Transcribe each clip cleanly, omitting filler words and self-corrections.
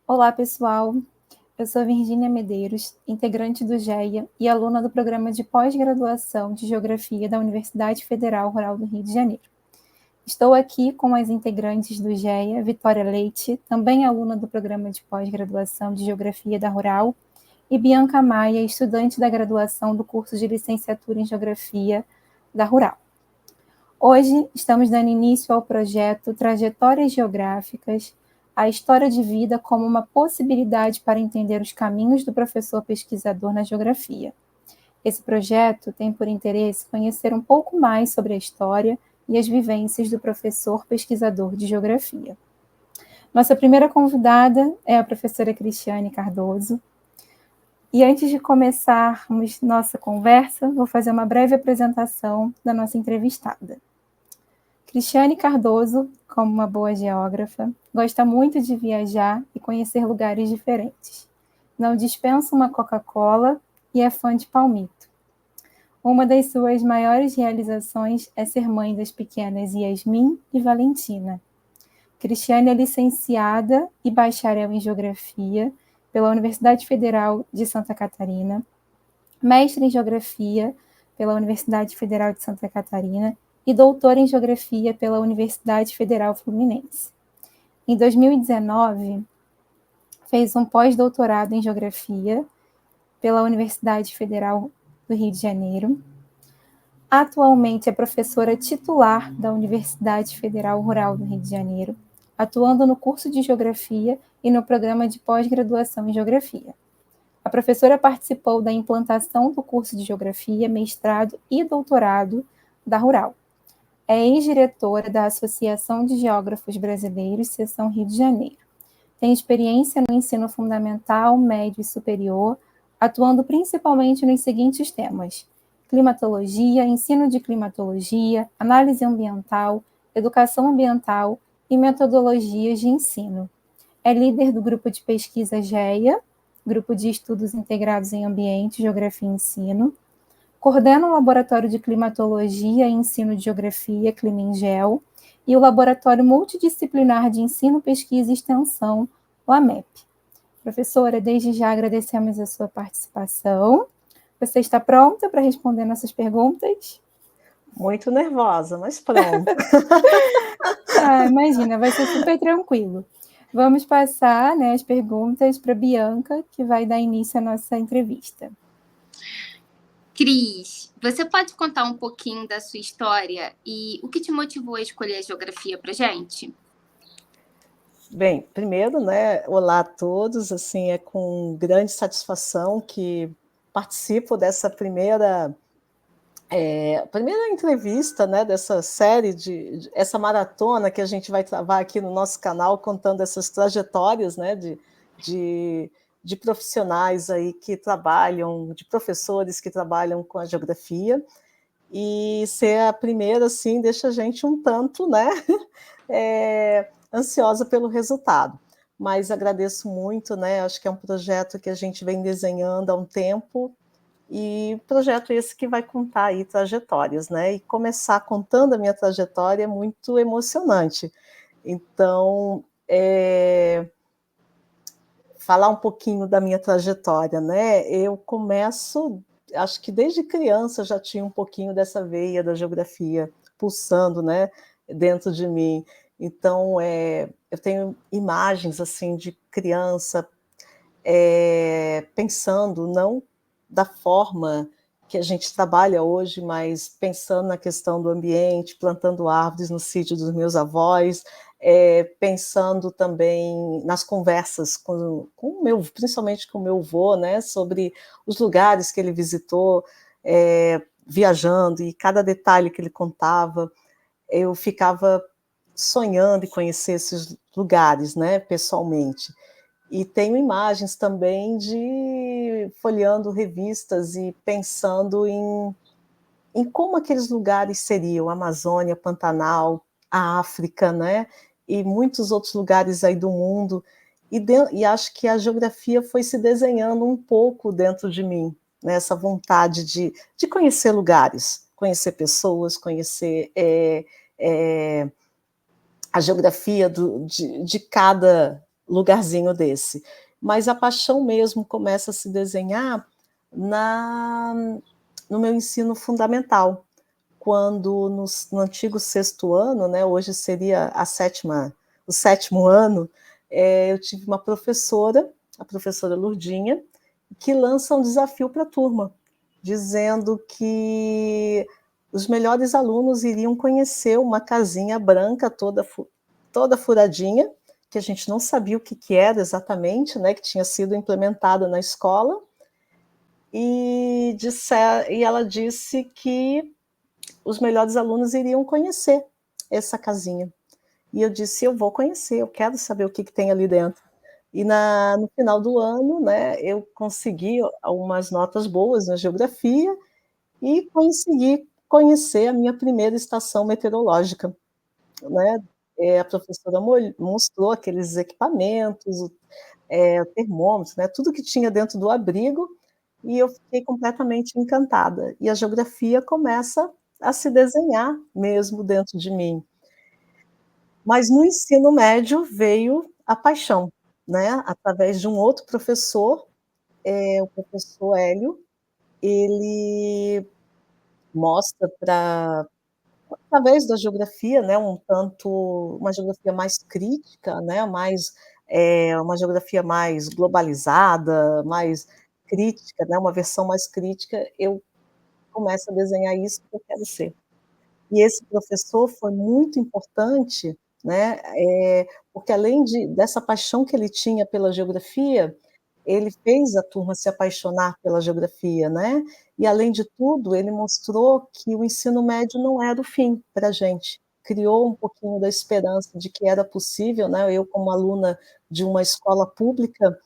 Olá, pessoal. Eu sou Virgínia Medeiros, integrante do GEA e aluna do programa de pós-graduação de Geografia da Universidade Federal Rural do Rio de Janeiro. Estou aqui com as integrantes do GEA, Vitória Leite, também aluna do programa de pós-graduação de Geografia da Rural, e Bianca Maia, estudante da graduação do curso de licenciatura em Geografia da Rural. Hoje estamos dando início ao projeto Trajetórias Geográficas, a história de vida como uma possibilidade para entender os caminhos do professor pesquisador na geografia. Esse projeto tem por interesse conhecer um pouco mais sobre a história e as vivências do professor pesquisador de geografia. Nossa primeira convidada é a professora Cristiane Cardoso. E antes de começarmos nossa conversa, vou fazer uma breve apresentação da nossa entrevistada. Cristiane Cardoso, como uma boa geógrafa, gosta muito de viajar e conhecer lugares diferentes. Não dispensa uma Coca-Cola e é fã de palmito. Uma das suas maiores realizações é ser mãe das pequenas Yasmin e Valentina. Cristiane é licenciada e bacharel em Geografia pela Universidade Federal de Santa Catarina, mestre em Geografia pela Universidade Federal de Santa Catarina e doutora em Geografia pela Universidade Federal Fluminense. Em 2019, fez um pós-doutorado em Geografia pela Universidade Federal do Rio de Janeiro. Atualmente é professora titular da Universidade Federal Rural do Rio de Janeiro, atuando no curso de Geografia e no programa de pós-graduação em Geografia. A professora participou da implantação do curso de Geografia, mestrado e doutorado da Rural. É ex-diretora da Associação de Geógrafos Brasileiros, Seção Rio de Janeiro. Tem experiência no ensino fundamental, médio e superior, atuando principalmente nos seguintes temas: climatologia, ensino de climatologia, análise ambiental, educação ambiental e metodologias de ensino. É líder do grupo de pesquisa GEA, Grupo de Estudos Integrados em Ambiente, Geografia e Ensino. Coordena o Laboratório de Climatologia e Ensino de Geografia, Climingel, e o Laboratório Multidisciplinar de Ensino, Pesquisa e Extensão, o AMEP. Professora, desde já agradecemos a sua participação. Você está pronta para responder nossas perguntas? Muito nervosa, mas pronto. Imagina, vai ser super tranquilo. Vamos passar, as perguntas para a Bianca, que vai dar início à nossa entrevista. Cris, você pode contar um pouquinho da sua história e o que te motivou a escolher a geografia para gente? Bem, primeiro, olá a todos, assim, é com grande satisfação que participo dessa primeira entrevista, dessa série, essa maratona que a gente vai travar aqui no nosso canal, contando essas trajetórias, de profissionais aí que trabalham, de professores que trabalham com a geografia, e ser a primeira, assim, deixa a gente um tanto, ansiosa pelo resultado. Mas agradeço muito, acho que é um projeto que a gente vem desenhando há um tempo, e projeto esse que vai contar aí trajetórias, e começar contando a minha trajetória é muito emocionante. Então, falar um pouquinho da minha trajetória, eu começo, acho que desde criança já tinha um pouquinho dessa veia da geografia pulsando, dentro de mim. Então, eu tenho imagens assim de criança pensando não da forma que a gente trabalha hoje, mas pensando na questão do ambiente, plantando árvores no sítio dos meus avós, pensando também nas conversas principalmente com o meu avô, sobre os lugares que ele visitou, viajando, e cada detalhe que ele contava, eu ficava sonhando em conhecer esses lugares, pessoalmente. E tenho imagens também de folheando revistas e pensando em como aqueles lugares seriam, a Amazônia, Pantanal, a África, e muitos outros lugares aí do mundo. E acho que a geografia foi se desenhando um pouco dentro de mim, essa vontade de conhecer lugares, conhecer pessoas, conhecer a geografia de cada lugarzinho desse. Mas a paixão mesmo começa a se desenhar no meu ensino fundamental, quando no antigo sexto ano, né, hoje seria o sétimo ano, eu tive uma professora, a professora Lurdinha, que lança um desafio para a turma, dizendo que os melhores alunos iriam conhecer uma casinha branca toda furadinha, que a gente não sabia o que era exatamente, né, que tinha sido implementada na escola, e ela disse que os melhores alunos iriam conhecer essa casinha. E eu disse: eu vou conhecer, eu quero saber o que tem ali dentro. E no final do ano, né, eu consegui algumas notas boas na geografia e consegui conhecer a minha primeira estação meteorológica, né. A professora mostrou aqueles equipamentos, o termômetro, né, tudo que tinha dentro do abrigo, e eu fiquei completamente encantada. E a geografia começa a se desenhar mesmo dentro de mim. Mas no ensino médio veio a paixão, né, através de um outro professor, o professor Hélio, ele mostra através da geografia, né, uma geografia mais crítica, né, uma geografia mais globalizada, mais crítica, né, uma versão mais crítica, eu começo a desenhar isso que eu quero ser. E esse professor foi muito importante, né, porque além dessa paixão que ele tinha pela geografia, ele fez a turma se apaixonar pela geografia, né, e além de tudo, ele mostrou que o ensino médio não era o fim para a gente, criou um pouquinho da esperança de que era possível, né, eu como aluna de uma escola pública,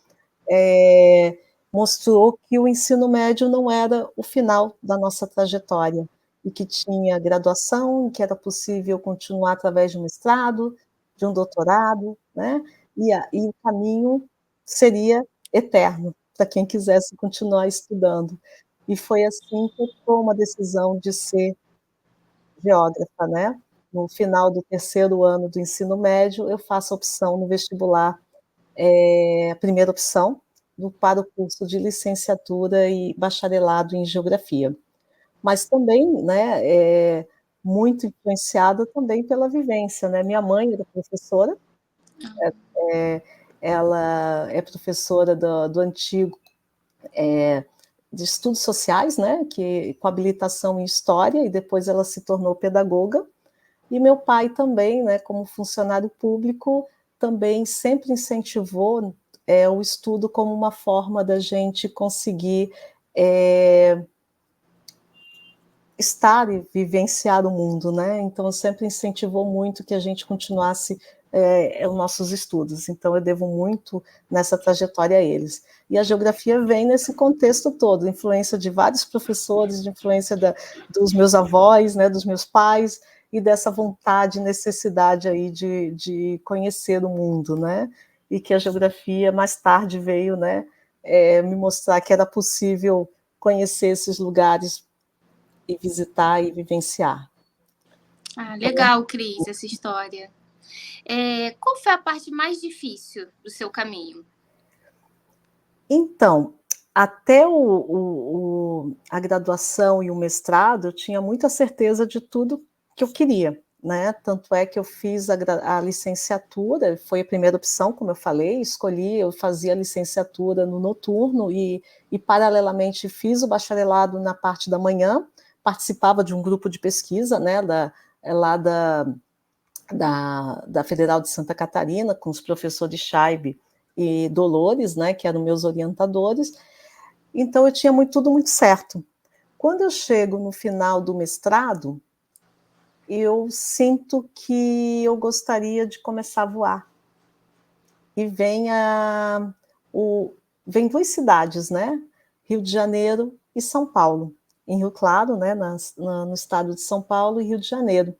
eh, mostrou que o ensino médio não era o final da nossa trajetória, e que tinha graduação, e que era possível continuar através de um mestrado, de um doutorado, né, e o caminho seria eterno, para quem quisesse continuar estudando. E foi assim que eu tomo a decisão de ser geógrafa, né. No final do terceiro ano do ensino médio, eu faço a opção no vestibular, a primeira opção, para o curso de licenciatura e bacharelado em geografia. Mas também, né, muito influenciada também pela vivência, né. Minha mãe era professora, eh, ela é professora do antigo, de estudos sociais, né, com habilitação em história, e depois ela se tornou pedagoga. E meu pai também, né, como funcionário público, também sempre incentivou, o estudo como uma forma da gente conseguir, estar e vivenciar o mundo, né, então sempre incentivou muito que a gente continuasse, os nossos estudos, então eu devo muito nessa trajetória a eles. E a geografia vem nesse contexto todo, influência de vários professores, de influência dos meus avós, né, dos meus pais, e dessa vontade, necessidade aí de conhecer o mundo, né, e que a geografia mais tarde veio, né, me mostrar que era possível conhecer esses lugares e visitar e vivenciar. Ah, legal, Cris, essa história. Qual foi a parte mais difícil do seu caminho? Então, até a graduação e o mestrado, eu tinha muita certeza de tudo que eu queria, né, tanto é que eu fiz a licenciatura, foi a primeira opção, como eu falei, eu fazia a licenciatura no noturno e paralelamente fiz o bacharelado na parte da manhã, participava de um grupo de pesquisa, né, lá da Federal de Santa Catarina, com os professores Scheibe e Dolores, né, que eram meus orientadores, então eu tinha tudo muito certo. Quando eu chego no final do mestrado, eu sinto que eu gostaria de começar a voar. E vem 2 cidades, né, Rio de Janeiro e São Paulo. Em Rio Claro, né, no estado de São Paulo, e Rio de Janeiro.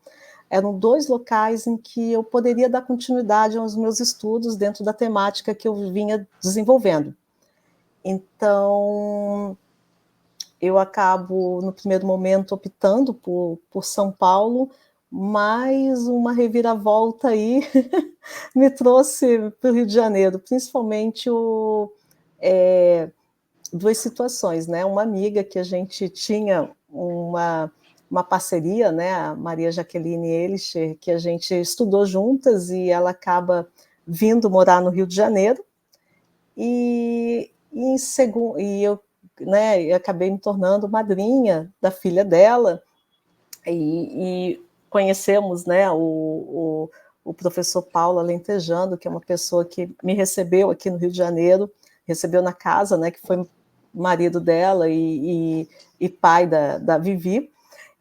Eram 2 locais em que eu poderia dar continuidade aos meus estudos dentro da temática que eu vinha desenvolvendo. Então, eu acabo, no primeiro momento, optando por São Paulo, mas uma reviravolta aí me trouxe para o Rio de Janeiro, principalmente duas situações, né? Uma amiga que a gente tinha uma parceria, né? A Maria Jaqueline Elischer, que a gente estudou juntas e ela acaba vindo morar no Rio de Janeiro. E eu, né, eu acabei me tornando madrinha da filha dela e conhecemos, né, o professor Paulo Alentejano, que é uma pessoa que me recebeu aqui no Rio de Janeiro, recebeu na casa, né, que foi marido dela e pai da Vivi.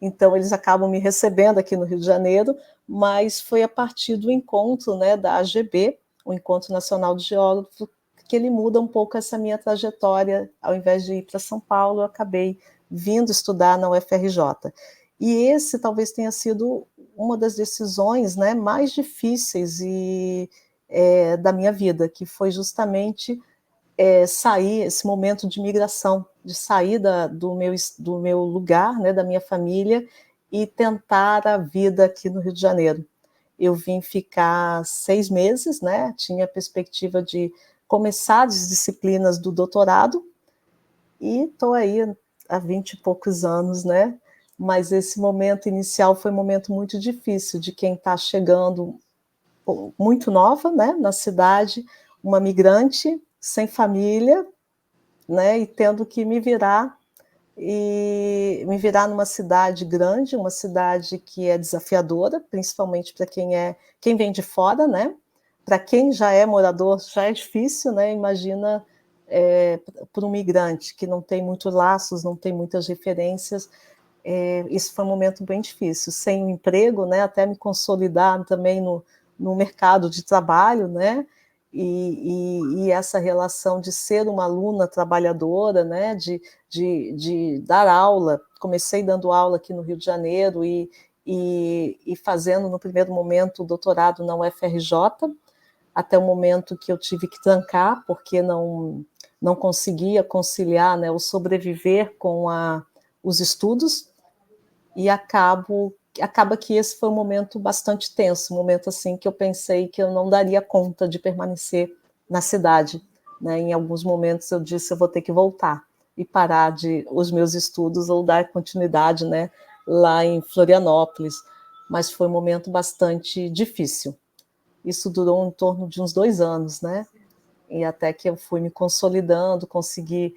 Então, eles acabam me recebendo aqui no Rio de Janeiro, mas foi a partir do encontro, né, da AGB, o Encontro Nacional de Geógrafos, que ele muda um pouco essa minha trajetória. Ao invés de ir para São Paulo, eu acabei vindo estudar na UFRJ. E esse talvez tenha sido uma das decisões, né, mais difíceis da minha vida, que foi justamente sair, esse momento de migração, de sair do meu lugar, né, da minha família, e tentar a vida aqui no Rio de Janeiro. Eu vim ficar 6 meses, né, tinha a perspectiva de começar as disciplinas do doutorado, e estou aí há 20 e poucos anos, né, mas esse momento inicial foi um momento muito difícil, de quem está chegando muito nova, né, na cidade, uma migrante, sem família, né, e tendo que me virar numa cidade grande, uma cidade que é desafiadora, principalmente para quem vem de fora, né? Para quem já é morador, já é difícil, né? Imagina para um migrante que não tem muitos laços, não tem muitas referências. Isso foi um momento bem difícil, sem um emprego, né? Até me consolidar também no mercado de trabalho, né? E essa relação de ser uma aluna trabalhadora, né? De dar aula. Comecei dando aula aqui no Rio de Janeiro e fazendo, no primeiro momento, o doutorado na UFRJ, até o momento que eu tive que trancar, porque não conseguia conciliar, né, o sobreviver com os estudos, e acaba que esse foi um momento bastante tenso, um momento assim que eu pensei que eu não daria conta de permanecer na cidade, né? Em alguns momentos eu disse, eu vou ter que voltar e parar os meus estudos ou dar continuidade, né, lá em Florianópolis, mas foi um momento bastante difícil. Isso durou em torno de uns 2 anos, né? E até que eu fui me consolidando, consegui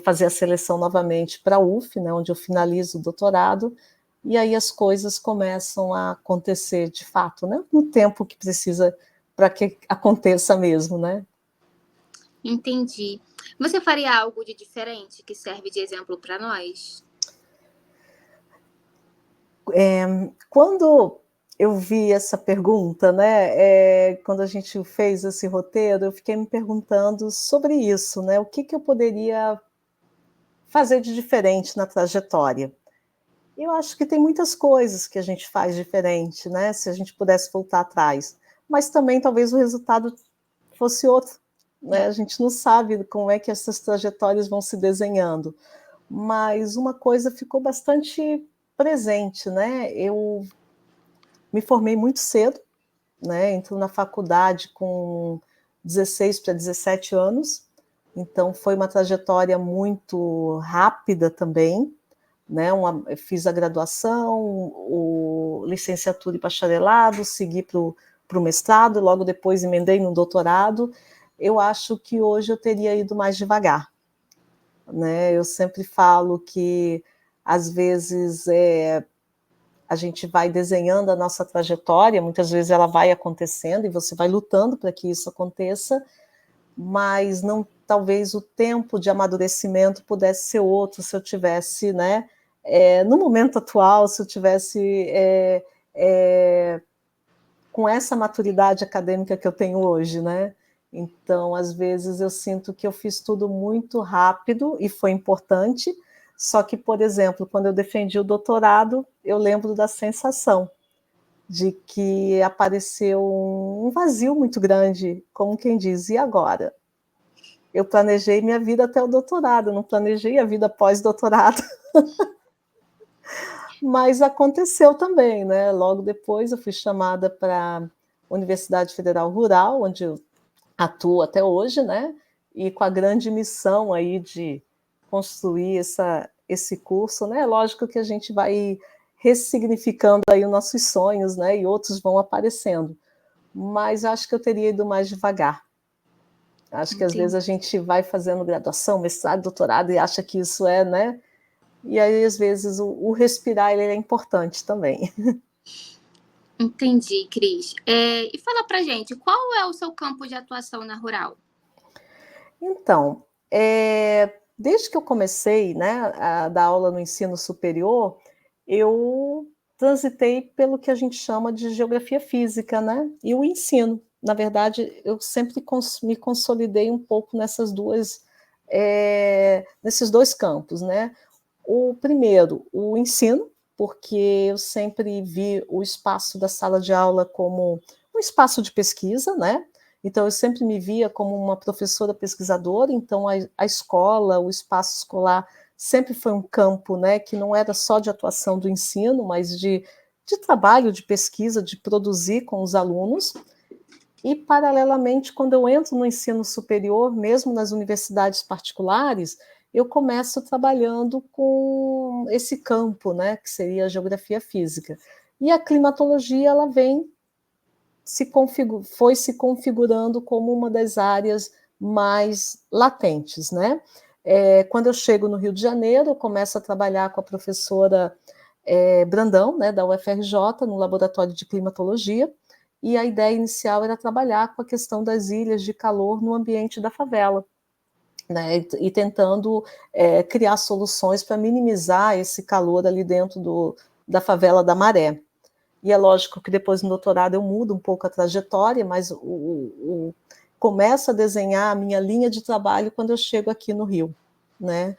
fazer a seleção novamente para a UF, né, onde eu finalizo o doutorado, e aí as coisas começam a acontecer de fato, né, no tempo que precisa para que aconteça mesmo, né? Entendi. Você faria algo de diferente que serve de exemplo para nós? Quando eu vi essa pergunta, né, quando a gente fez esse roteiro, eu fiquei me perguntando sobre isso, né, o que eu poderia fazer de diferente na trajetória. Eu acho que tem muitas coisas que a gente faz diferente, né, se a gente pudesse voltar atrás, mas também talvez o resultado fosse outro, né, a gente não sabe como é que essas trajetórias vão se desenhando, mas uma coisa ficou bastante presente, né, eu me formei muito cedo, né, entro na faculdade com 16 para 17 anos, então foi uma trajetória muito rápida também, né, fiz a graduação, licenciatura e bacharelado, segui para o mestrado, logo depois emendei no doutorado. Eu acho que hoje eu teria ido mais devagar, né? Eu sempre falo que, às vezes, a gente vai desenhando a nossa trajetória, muitas vezes ela vai acontecendo e você vai lutando para que isso aconteça, mas talvez o tempo de amadurecimento pudesse ser outro se eu tivesse, né, no momento atual, se eu tivesse com essa maturidade acadêmica que eu tenho hoje, né? Então, às vezes, eu sinto que eu fiz tudo muito rápido e foi importante, só que, por exemplo, quando eu defendi o doutorado, eu lembro da sensação de que apareceu um vazio muito grande, como quem diz, e agora? Eu planejei minha vida até o doutorado, não planejei a vida pós-doutorado. Mas aconteceu também, né? Logo depois eu fui chamada para a Universidade Federal Rural, onde eu atuo até hoje, né? E com a grande missão aí de construir esse curso, né? Lógico que a gente vai ressignificando aí os nossos sonhos, né? E outros vão aparecendo. Mas acho que eu teria ido mais devagar. Acho que às vezes a gente vai fazendo graduação, mestrado, doutorado e acha que isso é, né? E aí, às vezes, o respirar ele é importante também. Entendi, Cris. E fala pra gente, qual é o seu campo de atuação na Rural? Então, desde que eu comecei, né, a dar aula no ensino superior, eu transitei pelo que a gente chama de geografia física, né, e o ensino. Na verdade, eu sempre me consolidei um pouco nesses dois campos, né. O primeiro, o ensino, porque eu sempre vi o espaço da sala de aula como um espaço de pesquisa, né? Então, eu sempre me via como uma professora pesquisadora, então a escola, o espaço escolar sempre foi um campo, né, que não era só de atuação do ensino, mas de trabalho, de pesquisa, de produzir com os alunos. E, paralelamente, quando eu entro no ensino superior, mesmo nas universidades particulares, eu começo trabalhando com esse campo, né, que seria a geografia física. E a climatologia, ela foi se configurando como uma das áreas mais latentes, né? Quando eu chego no Rio de Janeiro, eu começo a trabalhar com a professora Brandão, né, da UFRJ, no laboratório de climatologia, e a ideia inicial era trabalhar com a questão das ilhas de calor no ambiente da favela, né, e tentando criar soluções para minimizar esse calor ali dentro da favela da Maré. E é lógico que depois no doutorado eu mudo um pouco a trajetória, mas começo a desenhar a minha linha de trabalho quando eu chego aqui no Rio, né?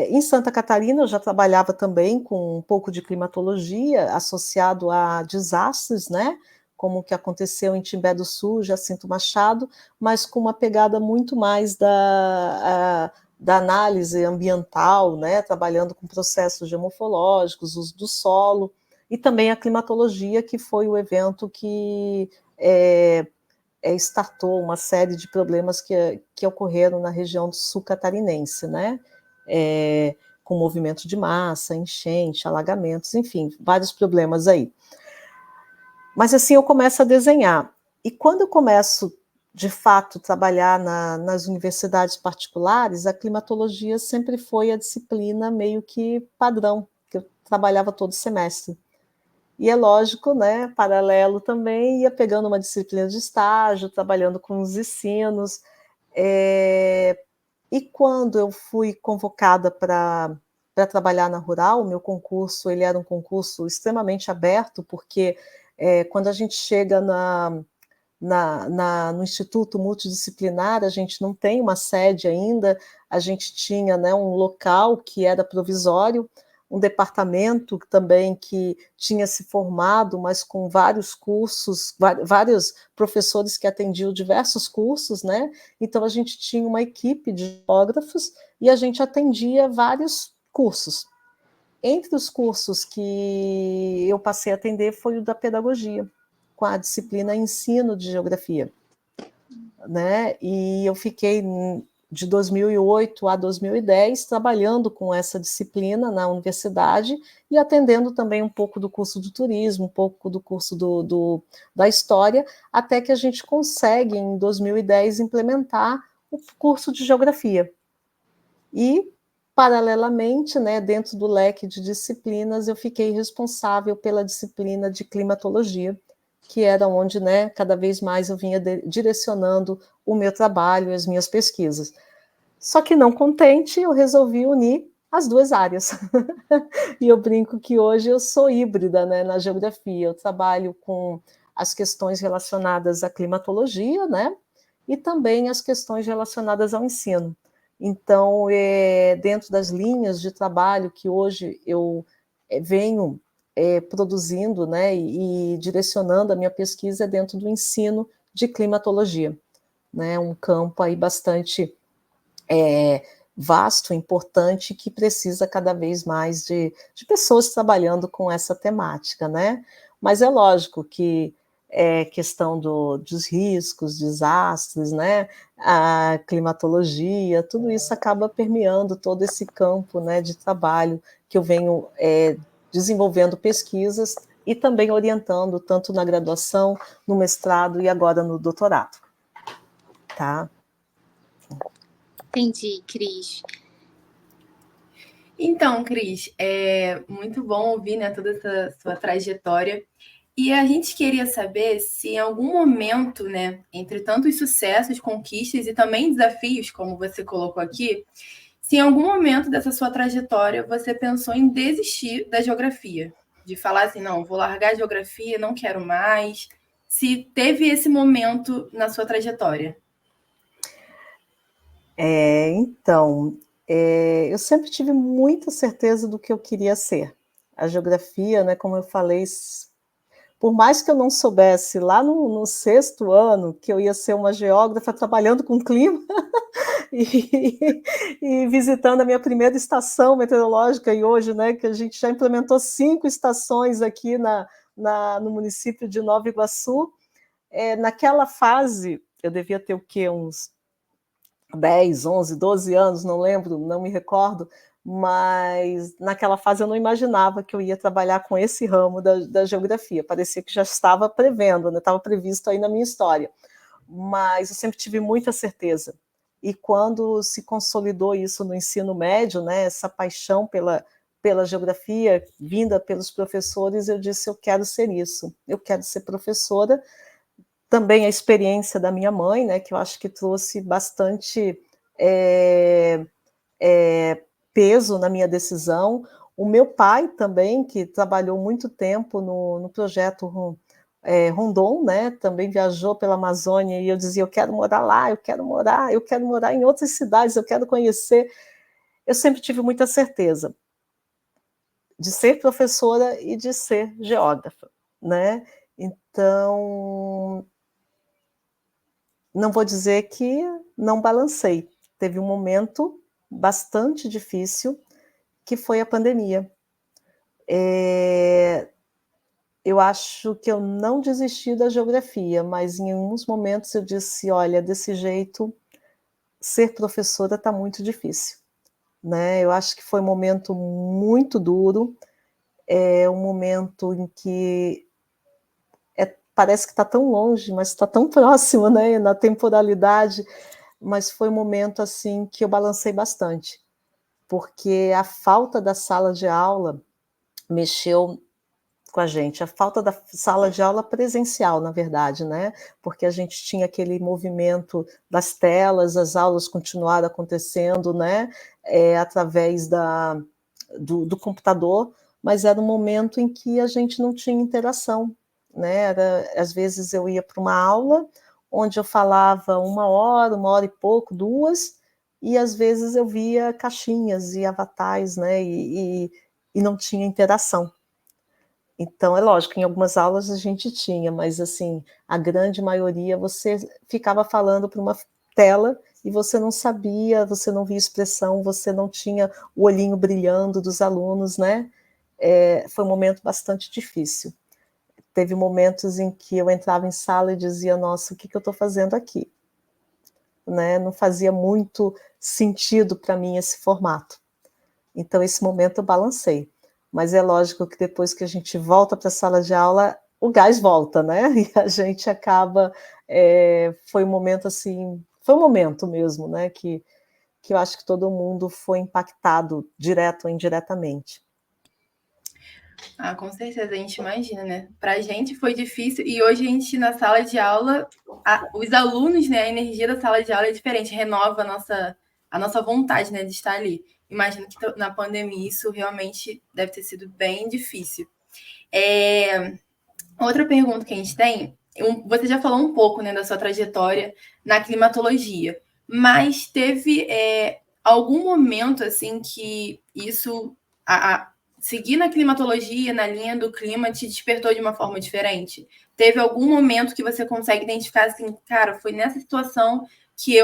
Em Santa Catarina eu já trabalhava também com um pouco de climatologia associado a desastres, né? Como o que aconteceu em Timbé do Sul, Jacinto Machado, mas com uma pegada muito mais da análise ambiental, né? Trabalhando com processos geomorfológicos, uso do solo, e também a climatologia, que foi o evento que startou uma série de problemas que ocorreram na região sul catarinense, né? Com movimento de massa, enchente, alagamentos, enfim, vários problemas aí. Mas assim eu começo a desenhar. E quando eu começo, de fato, trabalhar nas universidades particulares, a climatologia sempre foi a disciplina meio que padrão, que eu trabalhava todo semestre. E é lógico, né, paralelo também, ia pegando uma disciplina de estágio, trabalhando com os ensinos. E quando eu fui convocada para trabalhar na Rural, o meu concurso ele era um concurso extremamente aberto, porque quando a gente chega no Instituto Multidisciplinar, a gente não tem uma sede ainda, a gente tinha, né, um local que era provisório, um departamento também que tinha se formado, mas com vários cursos, vários professores que atendiam diversos cursos, né? Então a gente tinha uma equipe de geógrafos e a gente atendia vários cursos. Entre os cursos que eu passei a atender foi o da pedagogia, com a disciplina Ensino de Geografia, né? E eu fiquei de 2008 a 2010 trabalhando com essa disciplina na universidade e atendendo também um pouco do curso do turismo, um pouco do curso da história, até que a gente consegue, em 2010, implementar o curso de geografia. E, paralelamente, né, dentro do leque de disciplinas, eu fiquei responsável pela disciplina de climatologia, que era onde, né, cada vez mais eu vinha direcionando o meu trabalho, as minhas pesquisas. Só que não contente, eu resolvi unir as duas áreas. E eu brinco que hoje eu sou híbrida, né, na geografia. Eu trabalho com as questões relacionadas à climatologia, né, e também as questões relacionadas ao ensino. Então, dentro das linhas de trabalho que hoje eu venho produzindo, né, e direcionando a minha pesquisa dentro do ensino de climatologia, né, um campo aí bastante vasto, importante, que precisa cada vez mais de pessoas trabalhando com essa temática, né? Mas é lógico que questão dos riscos, desastres, né? A climatologia, tudo isso acaba permeando todo esse campo, né, de trabalho que eu venho desenvolvendo pesquisas e também orientando tanto na graduação, no mestrado e agora no doutorado. Tá? Entendi, Cris. Então, Cris, é muito bom ouvir, né, toda essa sua trajetória. E a gente queria saber se em algum momento, né, entre tantos sucessos, conquistas e também desafios, como você colocou aqui, se em algum momento dessa sua trajetória você pensou em desistir da geografia, de falar assim, não, vou largar a geografia, não quero mais. Se teve esse momento na sua trajetória. Então, eu sempre tive muita certeza do que eu queria ser. A geografia, né, como eu falei, por mais que eu não soubesse lá no 6º ano que eu ia ser uma geógrafa trabalhando com clima e visitando a minha primeira estação meteorológica, e hoje, né, que a gente já implementou 5 estações aqui no município de Nova Iguaçu, naquela fase, eu devia ter o quê? Uns 10, 11, 12 anos, não lembro, não me recordo, mas naquela fase eu não imaginava que eu ia trabalhar com esse ramo da geografia, parecia que já estava prevendo, né? Estava previsto aí na minha história, mas eu sempre tive muita certeza, e quando se consolidou isso no ensino médio, né, essa paixão pela geografia, vinda pelos professores, eu disse, eu quero ser isso, eu quero ser professora. Também a experiência da minha mãe, né, que eu acho que trouxe bastante peso na minha decisão. O meu pai também, que trabalhou muito tempo no projeto Rondon, né, também viajou pela Amazônia, e eu dizia, eu quero morar lá, eu quero morar em outras cidades, eu quero conhecer. Eu sempre tive muita certeza de ser professora e de ser geógrafa, né? Então, não vou dizer que não balancei. Teve um momento bastante difícil, que foi a pandemia. Eu acho que eu não desisti da geografia, mas em alguns momentos eu disse, olha, desse jeito, ser professora está muito difícil, né? Eu acho que foi um momento muito duro, um momento em que parece que está tão longe, mas está tão próximo, né, na temporalidade, mas foi um momento assim que eu balancei bastante, porque a falta da sala de aula mexeu com a gente, a falta da sala de aula presencial, na verdade, né, porque a gente tinha aquele movimento das telas, as aulas continuaram acontecendo, né, através do computador, mas era um momento em que a gente não tinha interação, né? Às vezes eu ia para uma aula onde eu falava 1 hora e pouco, 2, e às vezes eu via caixinhas e avatares, né? E não tinha interação. Então, é lógico, em algumas aulas a gente tinha, mas assim, a grande maioria você ficava falando para uma tela e você não sabia, você não via expressão, você não tinha o olhinho brilhando dos alunos, né? Foi um momento bastante difícil. Teve momentos em que eu entrava em sala e dizia, nossa, o que eu estou fazendo aqui? Né? Não fazia muito sentido para mim esse formato. Então, esse momento eu balancei. Mas é lógico que depois que a gente volta para a sala de aula, o gás volta, né? E a gente acaba... foi um momento assim... Foi um momento mesmo, né? Que eu acho que todo mundo foi impactado, direto ou indiretamente. Ah, com certeza, a gente imagina, né? Para a gente foi difícil, e hoje a gente, na sala de aula, os alunos, né? A energia da sala de aula é diferente, renova a nossa vontade, né, de estar ali. Imagino que na pandemia isso realmente deve ter sido bem difícil. Outra pergunta que a gente tem, você já falou um pouco, né, da sua trajetória na climatologia, mas teve algum momento assim que isso, seguir na climatologia, na linha do clima, te despertou de uma forma diferente? Teve algum momento que você consegue identificar assim, cara, foi nessa situação que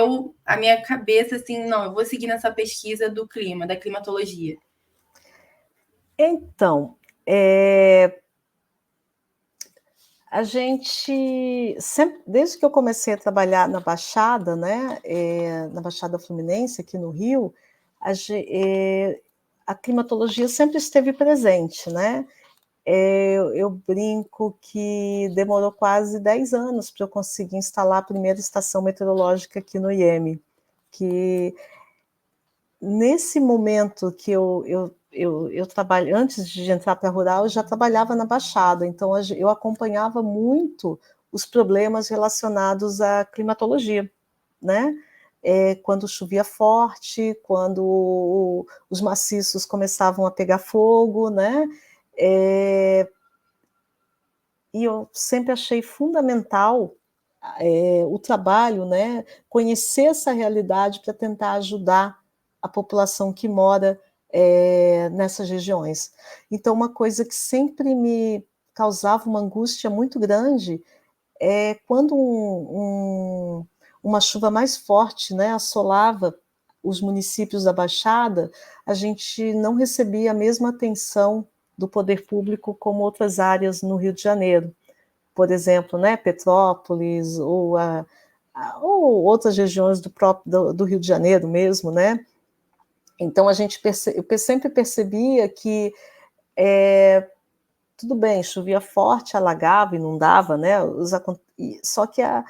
a minha cabeça, assim, não, eu vou seguir nessa pesquisa do clima, da climatologia? Então, a gente sempre, desde que eu comecei a trabalhar na Baixada, né, na Baixada Fluminense, aqui no Rio, a climatologia sempre esteve presente, né? Eu brinco que demorou quase 10 anos para eu conseguir instalar a primeira estação meteorológica aqui no IEM, que nesse momento que eu trabalho, antes de entrar para a Rural, eu já trabalhava na Baixada, então eu acompanhava muito os problemas relacionados à climatologia, né? Quando chovia forte, quando os maciços começavam a pegar fogo, né? E eu sempre achei fundamental o trabalho, né? Conhecer essa realidade para tentar ajudar a população que mora nessas regiões. Então, uma coisa que sempre me causava uma angústia muito grande é quando uma chuva mais forte, né, assolava os municípios da Baixada, a gente não recebia a mesma atenção do poder público como outras áreas no Rio de Janeiro. Por exemplo, né, Petrópolis ou outras regiões do Rio de Janeiro mesmo, né? Então eu sempre percebia que tudo bem, chovia forte, alagava, inundava, né? Só que a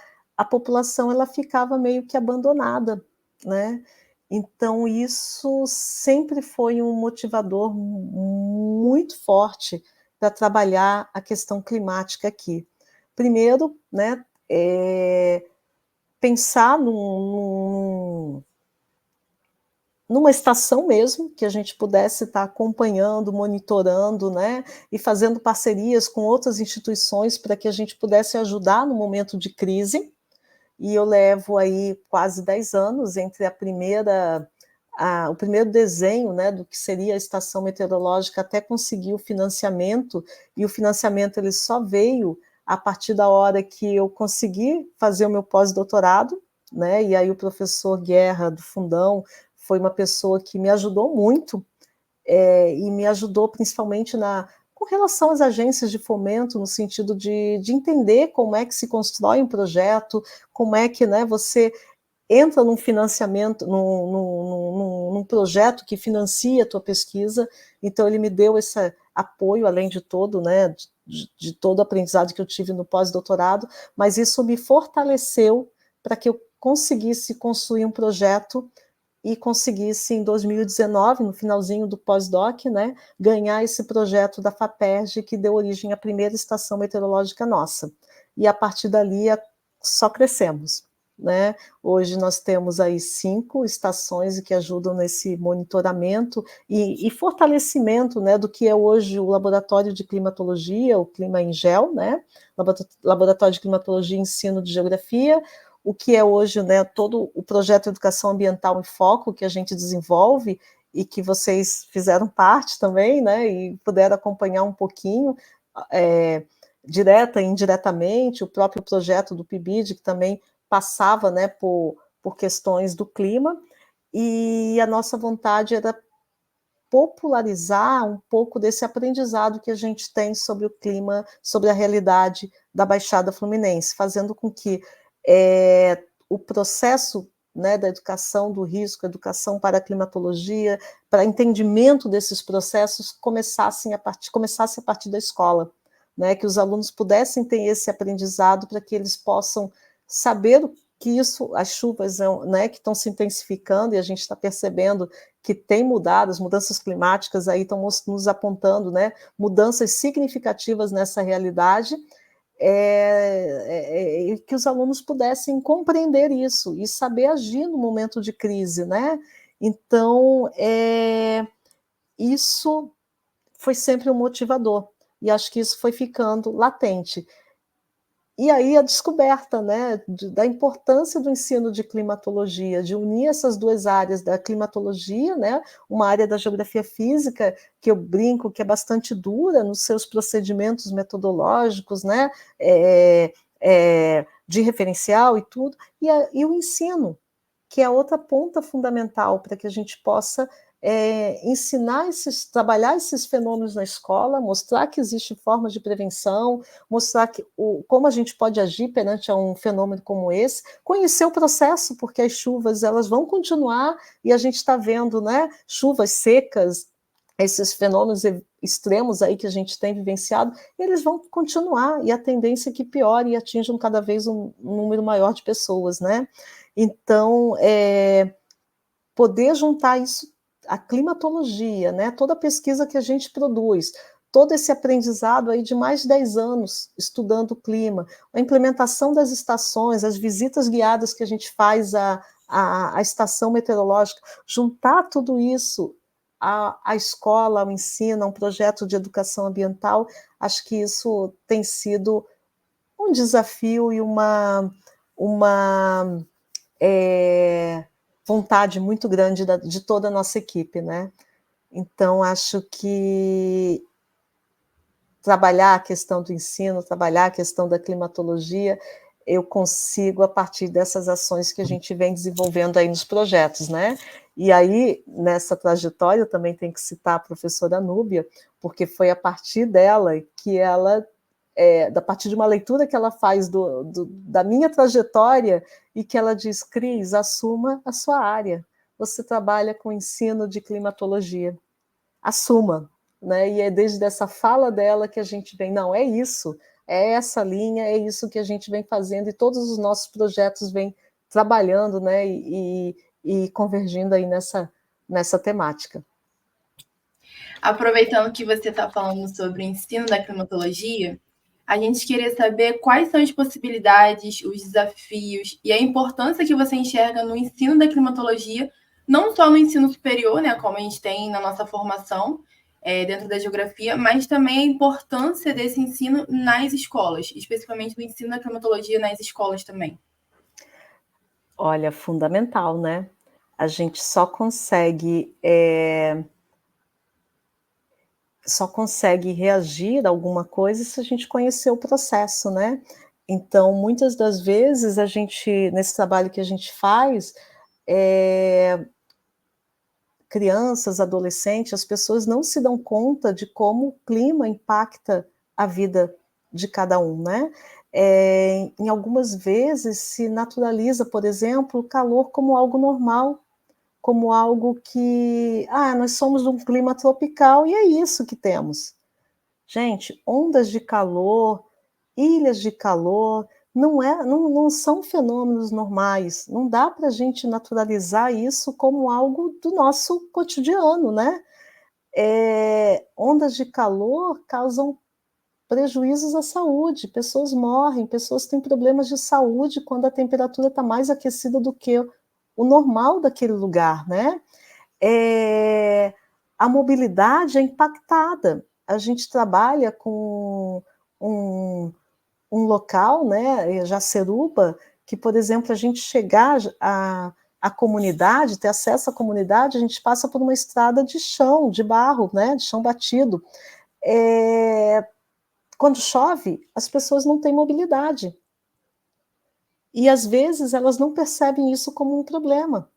população ela ficava meio que abandonada, né? Então isso sempre foi um motivador muito forte para trabalhar a questão climática aqui. Primeiro, né, pensar numa estação mesmo, que a gente pudesse estar acompanhando, monitorando, né, e fazendo parcerias com outras instituições para que a gente pudesse ajudar no momento de crise. E eu levo aí quase 10 anos entre o primeiro desenho, né, do que seria a estação meteorológica até conseguir o financiamento, e o financiamento ele só veio a partir da hora que eu consegui fazer o meu pós-doutorado, né, e aí o professor Guerra, do Fundão, foi uma pessoa que me ajudou muito, e me ajudou principalmente com relação às agências de fomento, no sentido de entender como é que se constrói um projeto, como é que, né, você entra num financiamento, num projeto que financia a tua pesquisa. Então ele me deu esse apoio, além de todo, né, de todo o aprendizado que eu tive no pós-doutorado, mas isso me fortaleceu para que eu conseguisse construir um projeto e conseguisse, em 2019, no finalzinho do pós-doc, né, ganhar esse projeto da FAPERJ, que deu origem à primeira estação meteorológica nossa. E a partir dali só crescemos, né? Hoje nós temos aí 5 estações que ajudam nesse monitoramento e fortalecimento, né, do que é hoje o Laboratório de Climatologia, o Clima em Gel, né? Laboratório de Climatologia e Ensino de Geografia, o que é hoje, né, todo o projeto Educação Ambiental em Foco que a gente desenvolve e que vocês fizeram parte também, né, e puderam acompanhar um pouquinho, direta e indiretamente, o próprio projeto do PIBID, que também passava, né, por questões do clima, e a nossa vontade era popularizar um pouco desse aprendizado que a gente tem sobre o clima, sobre a realidade da Baixada Fluminense, fazendo com que o processo, né, da educação do risco, educação para a climatologia, para entendimento desses processos, começasse a partir da escola, né, que os alunos pudessem ter esse aprendizado para que eles possam saber que as chuvas, né, que estão se intensificando, e a gente está percebendo que tem mudado, as mudanças climáticas aí estão nos apontando, né, mudanças significativas nessa realidade, que os alunos pudessem compreender isso e saber agir no momento de crise, né? Então, isso foi sempre um motivador, e acho que isso foi ficando latente. E aí a descoberta, né, da importância do ensino de climatologia, de unir essas duas áreas da climatologia, né, uma área da geografia física, que eu brinco que é bastante dura nos seus procedimentos metodológicos, né, de referencial e tudo, e o ensino, que é outra ponta fundamental para que a gente possa trabalhar esses fenômenos na escola, mostrar que existe formas de prevenção, mostrar como a gente pode agir perante um fenômeno como esse, conhecer o processo, porque as chuvas elas vão continuar, e a gente está vendo, né, chuvas secas, esses fenômenos extremos aí que a gente tem vivenciado, eles vão continuar, e a tendência é que piore e atinjam cada vez um número maior de pessoas, né? Então, poder juntar isso, a climatologia, né, toda a pesquisa que a gente produz, todo esse aprendizado aí de mais de 10 anos estudando o clima, a implementação das estações, as visitas guiadas que a gente faz à estação meteorológica, juntar tudo isso à escola, ao ensino, a um projeto de educação ambiental, acho que isso tem sido um desafio e uma vontade muito grande de toda a nossa equipe, né? Então, acho que trabalhar a questão do ensino, trabalhar a questão da climatologia, eu consigo a partir dessas ações que a gente vem desenvolvendo aí nos projetos, né? E aí, nessa trajetória, eu também tenho que citar a professora Núbia, porque foi a partir dela que ela, a partir de uma leitura que ela faz da minha trajetória, e que ela diz: Cris, assuma a sua área, você trabalha com ensino de climatologia, assuma, né? E é desde essa fala dela que a gente vem, não, é isso, é essa linha, é isso que a gente vem fazendo, e todos os nossos projetos vêm trabalhando, né, e convergindo aí nessa temática. Aproveitando que você está falando sobre o ensino da climatologia, a gente queria saber quais são as possibilidades, os desafios e a importância que você enxerga no ensino da climatologia, não só no ensino superior, né, como a gente tem na nossa formação dentro da geografia, mas também a importância desse ensino nas escolas, especificamente do ensino da climatologia nas escolas também. Olha, fundamental, né? A gente só consegue reagir a alguma coisa se a gente conhecer o processo, né? Então, muitas das vezes, a gente, nesse trabalho que a gente faz, crianças, adolescentes, as pessoas não se dão conta de como o clima impacta a vida de cada um, né? Em algumas vezes se naturaliza, por exemplo, o calor como algo normal, como algo que, nós somos um clima tropical e é isso que temos. Gente, ondas de calor, ilhas de calor, não são fenômenos normais, não dá para a gente naturalizar isso como algo do nosso cotidiano, né? Ondas de calor causam prejuízos à saúde, pessoas morrem, pessoas têm problemas de saúde quando a temperatura está mais aquecida do que o normal daquele lugar, né? A mobilidade é impactada. A gente trabalha com um local, né, Jaceruba, que, por exemplo, a gente chegar à comunidade, ter acesso à comunidade, a gente passa por uma estrada de chão, de barro, né, de chão batido. Quando chove, as pessoas não têm mobilidade. E, às vezes, elas não percebem isso como um problema,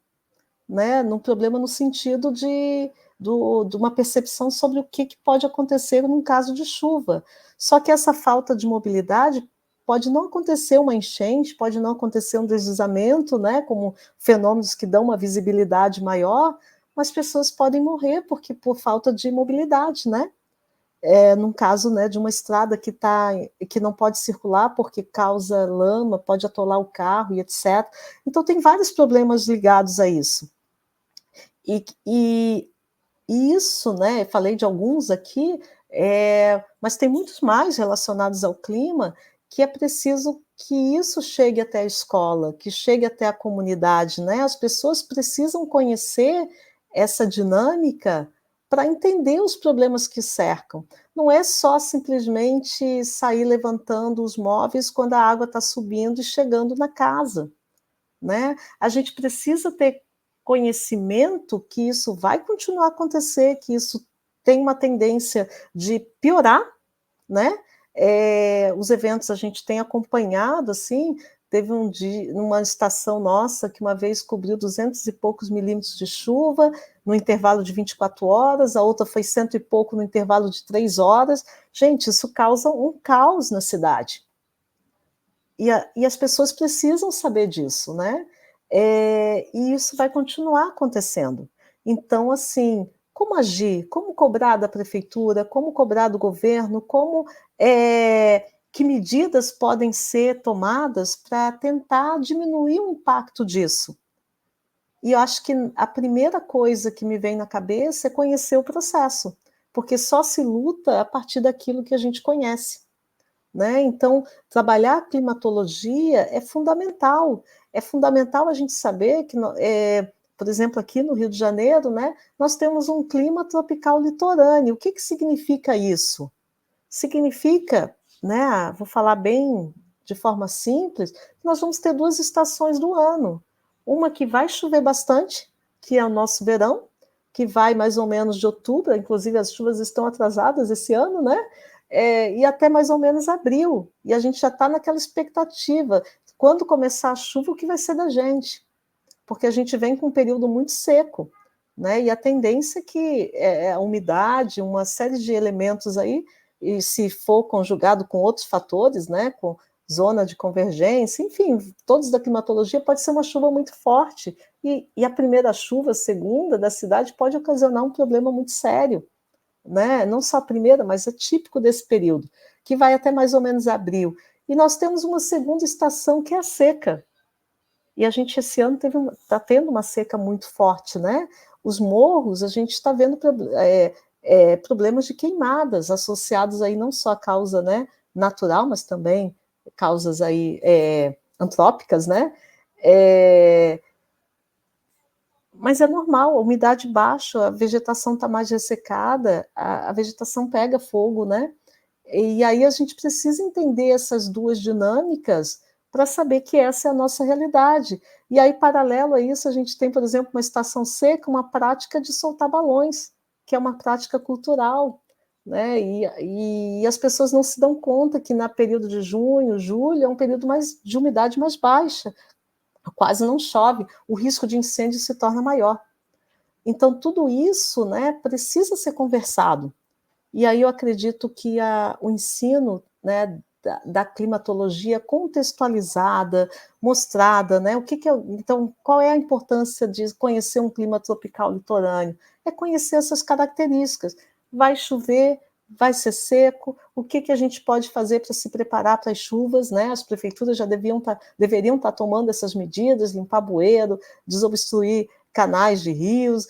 né, um problema no sentido de uma percepção sobre o que pode acontecer num caso de chuva. Só que essa falta de mobilidade pode não acontecer uma enchente, pode não acontecer um deslizamento, né, como fenômenos que dão uma visibilidade maior, mas pessoas podem morrer por falta de mobilidade, né? Num caso, né, de uma estrada que não pode circular porque causa lama, pode atolar o carro e etc. Então tem vários problemas ligados a isso. E isso, né, falei de alguns aqui, mas tem muitos mais relacionados ao clima, que é preciso que isso chegue até a escola, que chegue até a comunidade, né? As pessoas precisam conhecer essa dinâmica para entender os problemas que cercam. Não é só simplesmente sair levantando os móveis quando a água está subindo e chegando na casa, né? A gente precisa ter conhecimento que isso vai continuar a acontecer, que isso tem uma tendência de piorar, né? Os eventos a gente tem acompanhado, assim, teve um dia, numa estação nossa, que uma vez cobriu 200 e poucos milímetros de chuva, no intervalo de 24 horas, a outra foi 100 e pouco no intervalo de 3 horas. Gente, isso causa um caos na cidade. E as pessoas precisam saber disso, né? E isso vai continuar acontecendo. Então, assim, como agir? Como cobrar da prefeitura? Como cobrar do governo? Que medidas podem ser tomadas para tentar diminuir o impacto disso? E eu acho que a primeira coisa que me vem na cabeça é conhecer o processo, porque só se luta a partir daquilo que a gente conhece. Né? Então, trabalhar a climatologia é fundamental. É fundamental a gente saber que, por exemplo, aqui no Rio de Janeiro, né, nós temos um clima tropical litorâneo. O que significa isso? Significa, né, vou falar bem de forma simples, que nós vamos ter 2 estações do ano. Uma que vai chover bastante, que é o nosso verão, que vai mais ou menos de outubro, inclusive as chuvas estão atrasadas esse ano, né? E até mais ou menos abril. E a gente já está naquela expectativa. Quando começar a chuva, o que vai ser da gente? Porque a gente vem com um período muito seco, né? E a tendência é que a umidade, uma série de elementos aí, e se for conjugado com outros fatores, né? Com zona de convergência, enfim, todos da climatologia, pode ser uma chuva muito forte. E a primeira chuva, a segunda da cidade, pode ocasionar um problema muito sério. Né? Não só a primeira, mas é típico desse período, que vai até mais ou menos abril. E nós temos uma segunda estação, que é a seca. E a gente, esse ano, está tendo uma seca muito forte, né? Os morros, a gente está vendo problemas de queimadas, associados aí não só à causa, né, natural, mas também causas aí, antrópicas, né? Mas é normal, a umidade baixa, a vegetação está mais ressecada, a vegetação pega fogo, né? E aí a gente precisa entender essas duas dinâmicas para saber que essa é a nossa realidade. E aí, paralelo a isso, a gente tem, por exemplo, uma estação seca, uma prática de soltar balões, que é uma prática cultural, né? E as pessoas não se dão conta que no período de junho, julho, é um período de umidade mais baixa, quase não chove, o risco de incêndio se torna maior. Então, tudo isso, né, precisa ser conversado. E aí eu acredito que o ensino, né, da climatologia contextualizada, mostrada, né, então, qual é a importância de conhecer um clima tropical litorâneo? É conhecer essas características. Vai chover, vai ser seco, o que a gente pode fazer para se preparar para as chuvas, né? As prefeituras já deveriam estar tomando essas medidas, limpar bueiro, desobstruir canais de rios,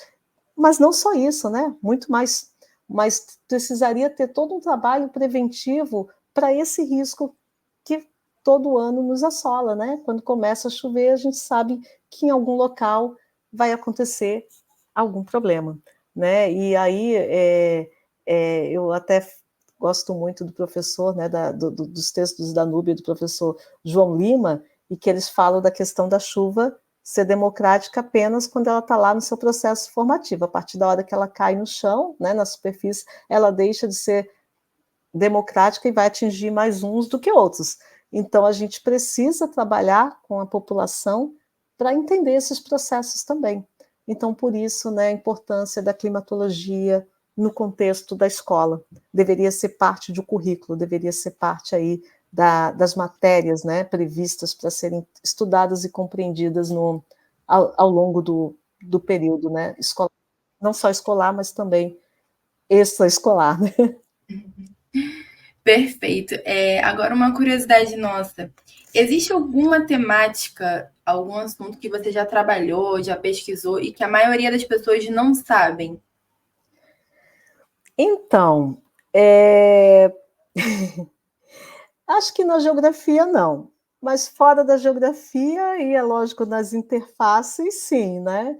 mas não só isso, né? Muito mais, mas precisaria ter todo um trabalho preventivo para esse risco que todo ano nos assola, né? Quando começa a chover, a gente sabe que em algum local vai acontecer algum problema, né? E aí eu até gosto muito do professor, né, dos textos do Danúbio, do professor João Lima, e que eles falam da questão da chuva ser democrática apenas quando ela está lá no seu processo formativo. A partir da hora que ela cai no chão, né, na superfície, ela deixa de ser democrática e vai atingir mais uns do que outros. Então, a gente precisa trabalhar com a população para entender esses processos também. Então, por isso, né, a importância da climatologia no contexto da escola. Deveria ser parte do currículo, deveria ser parte aí das matérias, né, previstas para serem estudadas e compreendidas ao longo do período, né, escolar. Não só escolar, mas também extraescolar, né? Perfeito. Agora, uma curiosidade nossa. Existe alguma temática, algum assunto que você já trabalhou, já pesquisou e que a maioria das pessoas não sabem? Então, acho que na geografia não, mas fora da geografia e, é lógico, nas interfaces, sim, né?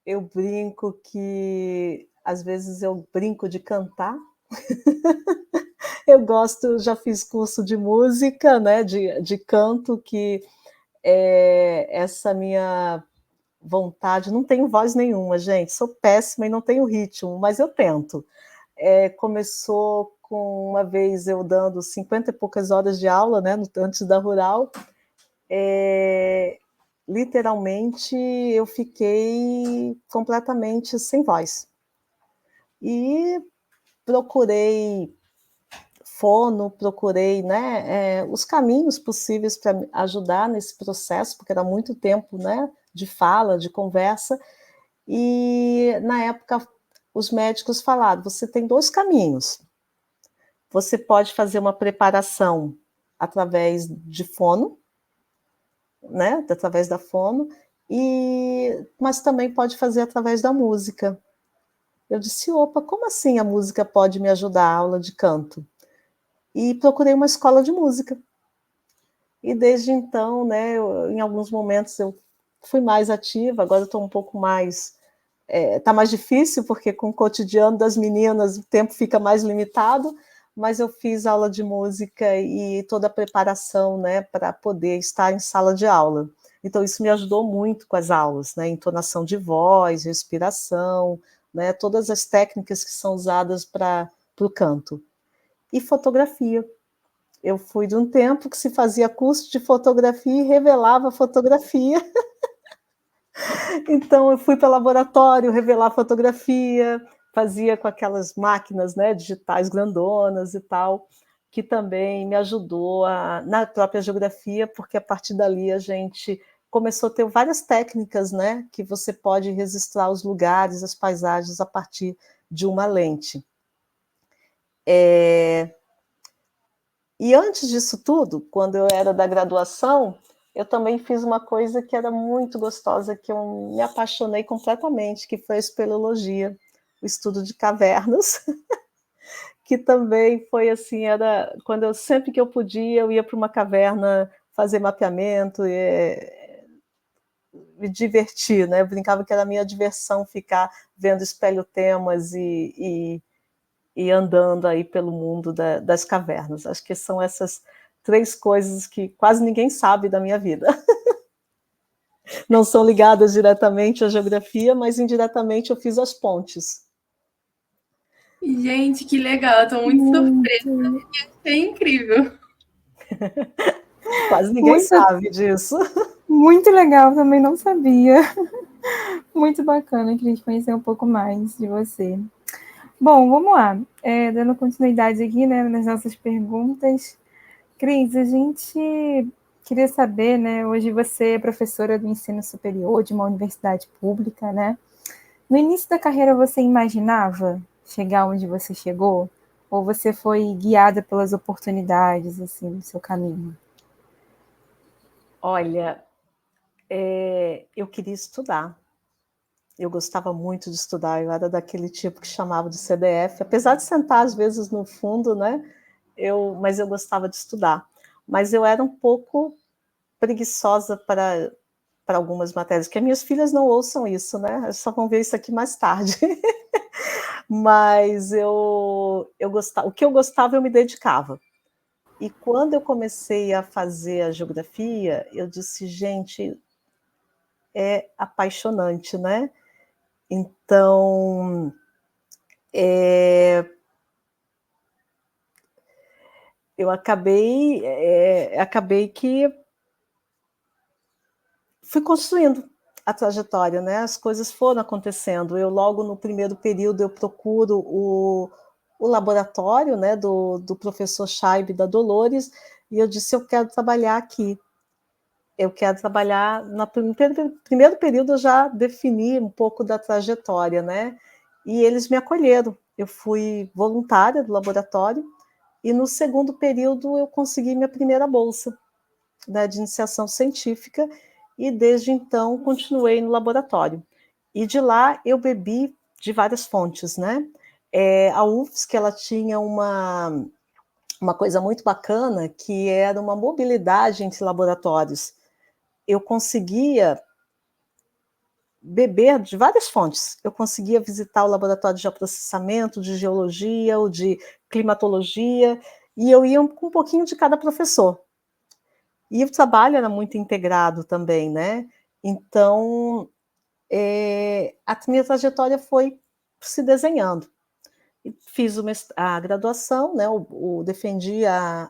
Eu brinco que, às vezes, eu brinco de cantar. Eu gosto, já fiz curso de música, né, de canto, que essa minha vontade, não tenho voz nenhuma, gente, sou péssima e não tenho ritmo, mas eu tento. Começou com uma vez eu dando 50 e poucas horas de aula, né, antes da Rural, literalmente eu fiquei completamente sem voz. E procurei fono, procurei, né, os caminhos possíveis para ajudar nesse processo, porque era muito tempo, né, de fala, de conversa, e na época os médicos falaram, você tem 2 caminhos, você pode fazer uma preparação através de fono, né, através da fono, mas também pode fazer através da música. Eu disse, opa, como assim a música pode me ajudar a aula de canto? E procurei uma escola de música. E desde então, né, em alguns momentos eu fui mais ativa, agora estou um pouco mais... Está mais difícil, porque com o cotidiano das meninas o tempo fica mais limitado, mas eu fiz aula de música e toda a preparação, né, para poder estar em sala de aula. Então isso me ajudou muito com as aulas, né, entonação de voz, respiração, né, todas as técnicas que são usadas para o canto. E fotografia. Eu fui de um tempo que se fazia curso de fotografia e revelava fotografia. Então, eu fui para o laboratório revelar fotografia, fazia com aquelas máquinas, né, digitais grandonas e tal, que também me ajudou na própria geografia, porque a partir dali a gente começou a ter várias técnicas, né, que você pode registrar os lugares, as paisagens a partir de uma lente. E antes disso tudo, quando eu era da graduação, eu também fiz uma coisa que era muito gostosa, que eu me apaixonei completamente, que foi a espeleologia, o estudo de cavernas, que também foi assim, era quando sempre que eu podia, eu ia para uma caverna fazer mapeamento, me divertir, né? Eu brincava que era a minha diversão ficar vendo espeleotemas e andando aí pelo mundo das cavernas. Acho que são essas 3 coisas que quase ninguém sabe da minha vida. Não são ligadas diretamente à geografia, mas indiretamente eu fiz as pontes. Gente, que legal, estou muito surpresa. É incrível. Quase ninguém sabe disso. Muito legal, também não sabia. Muito bacana que a gente conhecer um pouco mais de você. Bom, vamos lá. Dando continuidade aqui, né, nas nossas perguntas. Cris, a gente queria saber, né, hoje você é professora do ensino superior de uma universidade pública, né? No início da carreira você imaginava chegar onde você chegou? Ou você foi guiada pelas oportunidades, assim, no seu caminho? Olha, eu queria estudar. Eu gostava muito de estudar, eu era daquele tipo que chamava de CDF, apesar de sentar às vezes no fundo, né? Mas eu gostava de estudar. Mas eu era um pouco preguiçosa para algumas matérias, que as minhas filhas não ouçam isso, né? Elas só vão ver isso aqui mais tarde. Mas eu gostava, o que eu gostava eu me dedicava. E quando eu comecei a fazer a geografia, eu disse, gente, é apaixonante, né? Então, eu acabei que fui construindo a trajetória, né? As coisas foram acontecendo. Eu logo no primeiro período eu procuro o laboratório, né, do professor Scheibe da Dolores, e eu disse, eu quero trabalhar aqui. Eu quero trabalhar... No primeiro período eu já defini um pouco da trajetória, né? E eles me acolheram. Eu fui voluntária do laboratório, e no segundo período eu consegui minha primeira bolsa, né, de iniciação científica, e desde então continuei no laboratório. E de lá eu bebi de várias fontes, né? A UFSC, ela tinha uma coisa muito bacana, que era uma mobilidade entre laboratórios. Eu conseguia beber de várias fontes. Eu conseguia visitar o laboratório de geoprocessamento, de geologia, ou de climatologia, e eu ia com um pouquinho de cada professor. E o trabalho era muito integrado também, né? Então, a minha trajetória foi se desenhando. fiz a graduação, né, defendi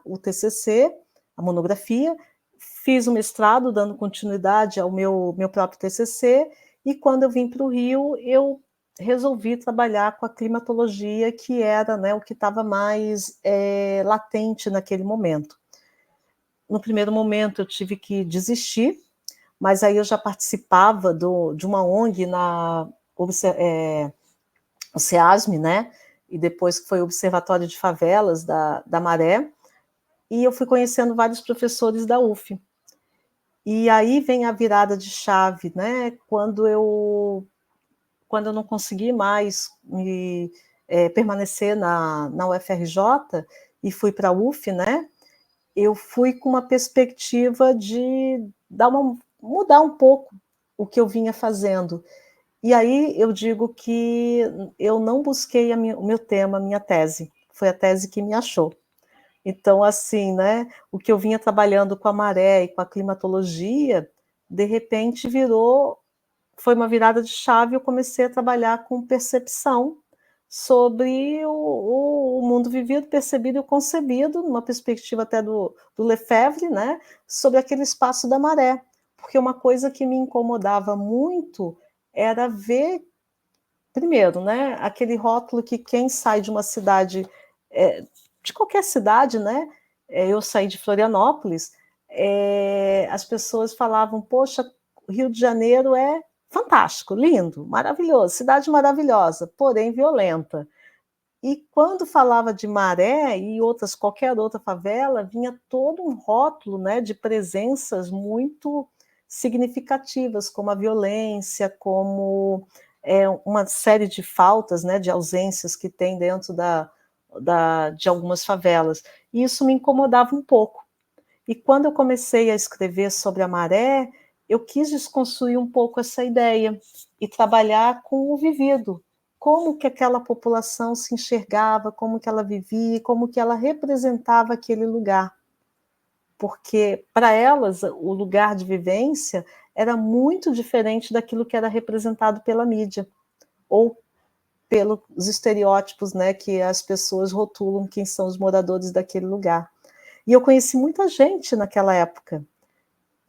o TCC, a monografia, fiz o mestrado, dando continuidade ao meu próprio TCC, e quando eu vim para o Rio, eu resolvi trabalhar com a climatologia, que era, né, o que estava mais latente naquele momento. No primeiro momento, eu tive que desistir, mas aí eu já participava de uma ONG o SEASME, né? E depois que foi o Observatório de Favelas da Maré, e eu fui conhecendo vários professores da UF. E aí vem a virada de chave, né? Quando eu não consegui mais permanecer na UFRJ e fui para a UF, né? Eu fui com uma perspectiva de mudar um pouco o que eu vinha fazendo. E aí eu digo que eu não busquei o meu tema, a minha tese. Foi a tese que me achou. Então, assim, né, o que eu vinha trabalhando com a maré e com a climatologia, de repente foi uma virada de chave, eu comecei a trabalhar com percepção sobre o mundo vivido, percebido e concebido, numa perspectiva até do Lefebvre, né, sobre aquele espaço da maré. Porque uma coisa que me incomodava muito era ver, primeiro, né, aquele rótulo que quem sai de uma cidade, de qualquer cidade, né, eu saí de Florianópolis, as pessoas falavam, poxa, Rio de Janeiro é fantástico, lindo, maravilhoso, cidade maravilhosa, porém violenta. E quando falava de Maré e qualquer outra favela, vinha todo um rótulo, né, de presenças muito significativas, como a violência, como uma série de faltas, né, de ausências que tem dentro de algumas favelas. E isso me incomodava um pouco. E quando eu comecei a escrever sobre a maré, eu quis desconstruir um pouco essa ideia e trabalhar com o vivido, como que aquela população se enxergava, como que ela vivia, como que ela representava aquele lugar. Porque, para elas, o lugar de vivência era muito diferente daquilo que era representado pela mídia, ou pelos estereótipos, né, que as pessoas rotulam quem são os moradores daquele lugar. E eu conheci muita gente naquela época,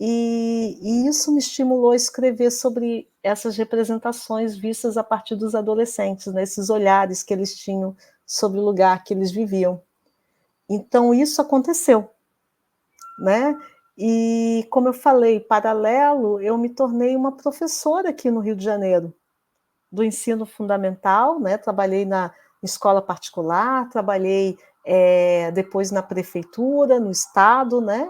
e isso me estimulou a escrever sobre essas representações vistas a partir dos adolescentes, né, esses olhares que eles tinham sobre o lugar que eles viviam. Então, isso aconteceu, né? E, como eu falei, paralelo, eu me tornei uma professora aqui no Rio de Janeiro, do ensino fundamental, né? Trabalhei na escola particular, trabalhei depois na prefeitura, no estado, né?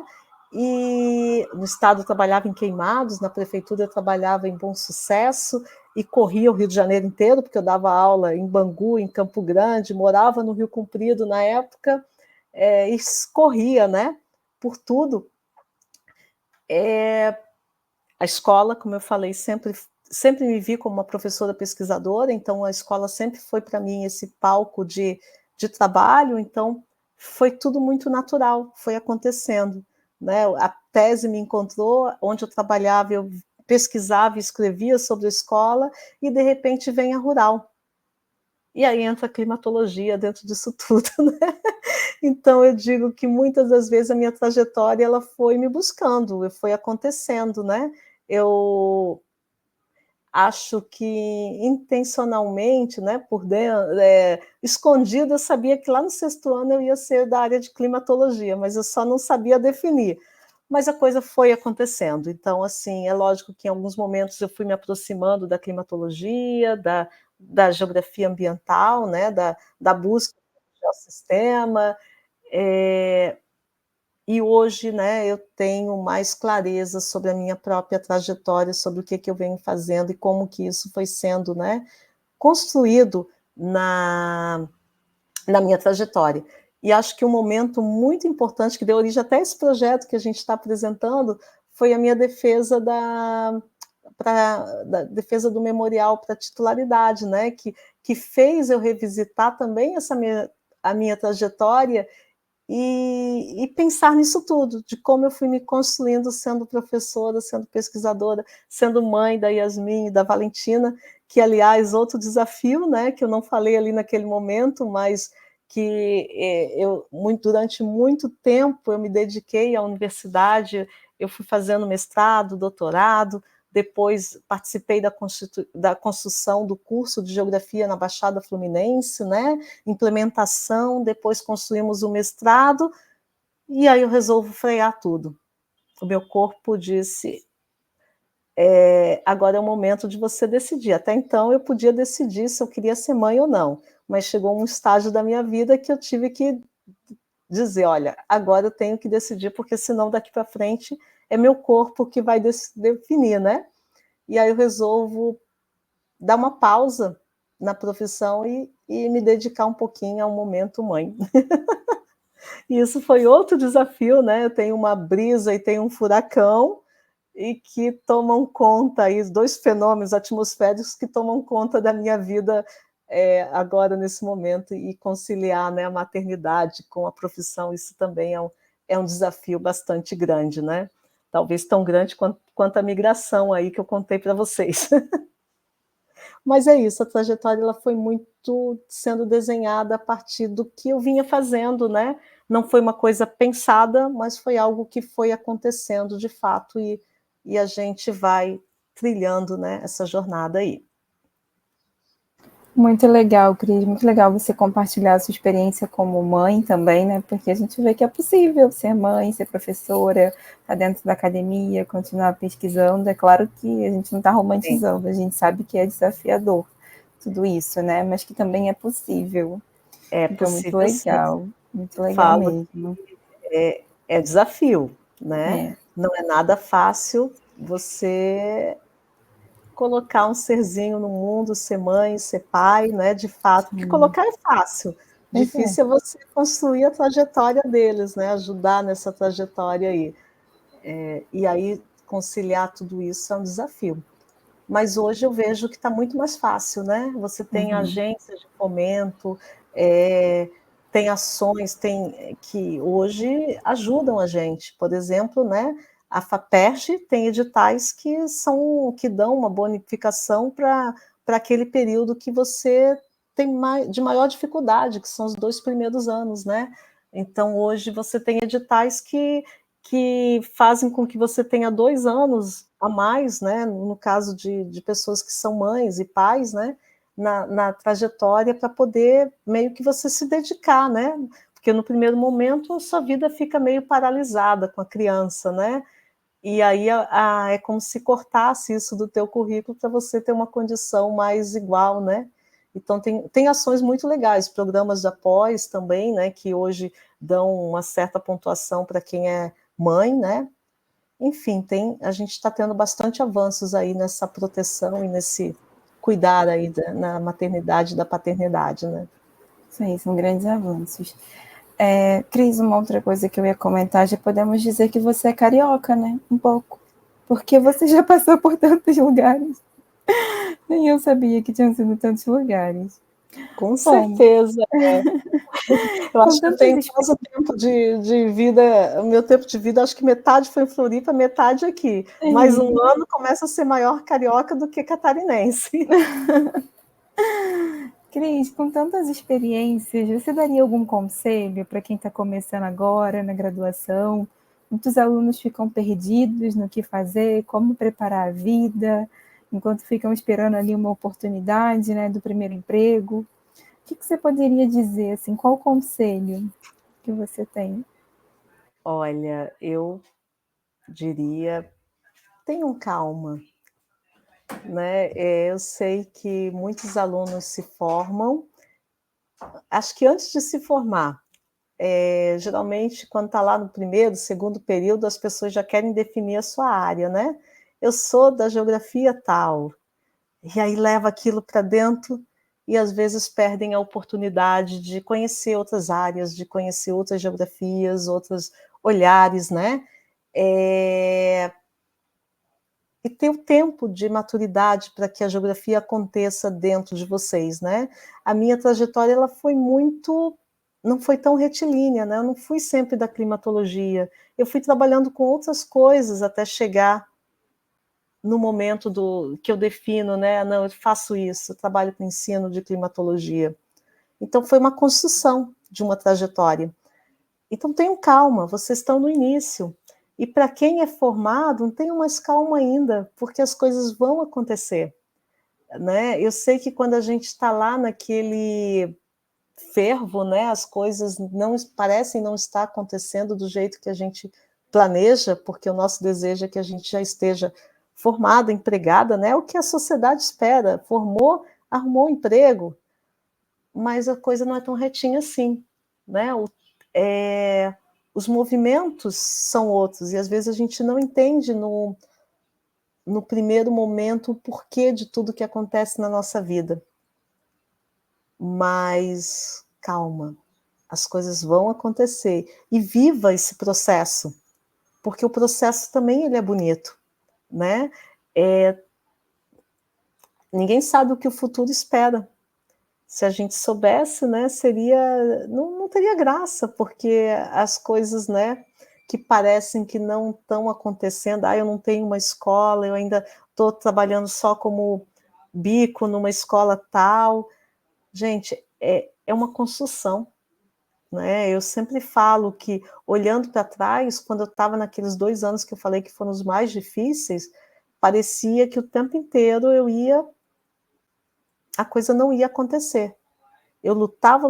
E no estado eu trabalhava em Queimados, na prefeitura eu trabalhava em Bom Sucesso e corria o Rio de Janeiro inteiro, porque eu dava aula em Bangu, em Campo Grande, morava no Rio Comprido na época, e corria, né, por tudo. A escola, como eu falei, sempre me vi como uma professora pesquisadora, então a escola sempre foi para mim esse palco de trabalho, então foi tudo muito natural, foi acontecendo, né? A tese me encontrou, onde eu trabalhava, eu pesquisava e escrevia sobre a escola, e de repente vem a rural. E aí entra a climatologia dentro disso tudo, né? Então eu digo que muitas das vezes a minha trajetória ela foi me buscando, foi acontecendo, né? Eu acho que intencionalmente, né, por dentro, escondido, eu sabia que lá no 6º ano eu ia ser da área de climatologia, mas eu só não sabia definir. Mas a coisa foi acontecendo. Então, assim, é lógico que em alguns momentos eu fui me aproximando da climatologia, da geografia ambiental, né, da busca do geossistema, e hoje, né, eu tenho mais clareza sobre a minha própria trajetória, sobre o que eu venho fazendo e como que isso foi sendo, né, construído na minha trajetória. E acho que um momento muito importante, que deu origem até a esse projeto que a gente está apresentando, foi a minha defesa da defesa do memorial para titularidade, né, que fez eu revisitar também a minha trajetória e pensar nisso tudo, de como eu fui me construindo sendo professora, sendo pesquisadora, sendo mãe da Yasmin e da Valentina, que, aliás, outro desafio, né, que eu não falei ali naquele momento, mas que durante muito tempo eu me dediquei à universidade, eu fui fazendo mestrado, doutorado, depois participei da construção do curso de Geografia na Baixada Fluminense, né, implementação, depois construímos o mestrado, e aí eu resolvo frear tudo. O meu corpo disse, agora é o momento de você decidir. Até então eu podia decidir se eu queria ser mãe ou não, mas chegou um estágio da minha vida que eu tive que dizer, olha, agora eu tenho que decidir, porque senão daqui para frente é meu corpo que vai definir, né? E aí eu resolvo dar uma pausa na profissão e me dedicar um pouquinho ao momento mãe. E isso foi outro desafio, né? Eu tenho uma brisa e tenho um furacão, e que tomam conta, aí, 2 fenômenos atmosféricos que tomam conta da minha vida agora, nesse momento, e conciliar, né, a maternidade com a profissão, isso também é um desafio bastante grande, né? Talvez tão grande quanto a migração aí que eu contei para vocês. Mas é isso, a trajetória ela foi muito sendo desenhada a partir do que eu vinha fazendo, né? Não foi uma coisa pensada, mas foi algo que foi acontecendo de fato, e a gente vai trilhando, né, essa jornada aí. Muito legal, Cris, muito legal você compartilhar a sua experiência como mãe também, né? Porque a gente vê que é possível ser mãe, ser professora, estar dentro da academia, continuar pesquisando. É claro que a gente não está romantizando, a gente sabe que é desafiador tudo isso, né? Mas que também é possível. É então, possível, muito legal Falo mesmo. É desafio, né? Não é nada fácil você colocar um serzinho no mundo, ser mãe, ser pai, né? De fato, porque colocar é fácil. Difícil é você construir a trajetória deles, né? Ajudar nessa trajetória aí. E aí, conciliar tudo isso é um desafio. Mas hoje eu vejo que está muito mais fácil, né? Você tem agências de fomento, tem ações que hoje ajudam a gente. Por exemplo, né, a FAPERJ tem editais que dão uma bonificação para aquele período que você tem de maior dificuldade, que são os 2 primeiros anos, né? Então, hoje você tem editais que fazem com que você tenha 2 anos a mais, né? No caso de pessoas que são mães e pais, né? Na trajetória, para poder meio que você se dedicar, né? Porque no primeiro momento a sua vida fica meio paralisada com a criança, né? E aí é como se cortasse isso do teu currículo para você ter uma condição mais igual, né? Então tem ações muito legais, programas de apoio também, né? Que hoje dão uma certa pontuação para quem é mãe, né? Enfim, a gente está tendo bastante avanços aí nessa proteção e nesse cuidar aí na maternidade e da paternidade, né? Sim, são grandes avanços. Cris, uma outra coisa que eu ia comentar, já podemos dizer que você é carioca, né? Um pouco. Porque você já passou por tantos lugares. Nem eu sabia que tinham sido tantos lugares. Com certeza. Eu acho que eu tenho quase o tempo de vida, o meu tempo de vida, acho que metade foi em Floripa, metade aqui. Mais um ano começa a ser maior carioca do que catarinense. Cris, com tantas experiências, você daria algum conselho para quem está começando agora na graduação? Muitos alunos ficam perdidos no que fazer, como preparar a vida, enquanto ficam esperando ali uma oportunidade, né, do primeiro emprego. O que você poderia dizer, assim, qual conselho que você tem? Olha, eu diria, tenham calma, né? Eu sei que muitos alunos se formam, acho que antes de se formar, geralmente quando está lá no primeiro, segundo período, as pessoas já querem definir a sua área, né? Eu sou da geografia tal, e aí leva aquilo para dentro e às vezes perdem a oportunidade de conhecer outras áreas, de conhecer outras geografias, outros olhares, né? E ter o tempo de maturidade para que a geografia aconteça dentro de vocês, né? A minha trajetória ela foi não foi tão retilínea, né? Eu não fui sempre da climatologia, eu fui trabalhando com outras coisas até chegar no momento que eu defino, né? Não, eu faço isso, eu trabalho com ensino de climatologia. Então, foi uma construção de uma trajetória. Então, tenham calma, vocês estão no início. E para quem é formado, tenham mais calma ainda, porque as coisas vão acontecer. Né? Eu sei que quando a gente está lá naquele fervo, né, as coisas não parecem não estar acontecendo do jeito que a gente planeja, porque o nosso desejo é que a gente já esteja formada, empregada, né? O que a sociedade espera, formou, arrumou um emprego, mas a coisa não é tão retinha assim, né? Os movimentos são outros, e às vezes a gente não entende no primeiro momento o porquê de tudo que acontece na nossa vida. Mas calma, as coisas vão acontecer, e viva esse processo, porque o processo também ele é bonito, né? Ninguém sabe o que o futuro espera. Se a gente soubesse, né, não teria graça, porque as coisas, né, que parecem que não estão acontecendo, eu não tenho uma escola, eu ainda estou trabalhando só como bico numa escola tal. Gente, é uma construção, né? Eu sempre falo que, olhando para trás, quando eu estava naqueles 2 anos que eu falei que foram os mais difíceis, parecia que o tempo inteiro a coisa não ia acontecer. Eu lutava,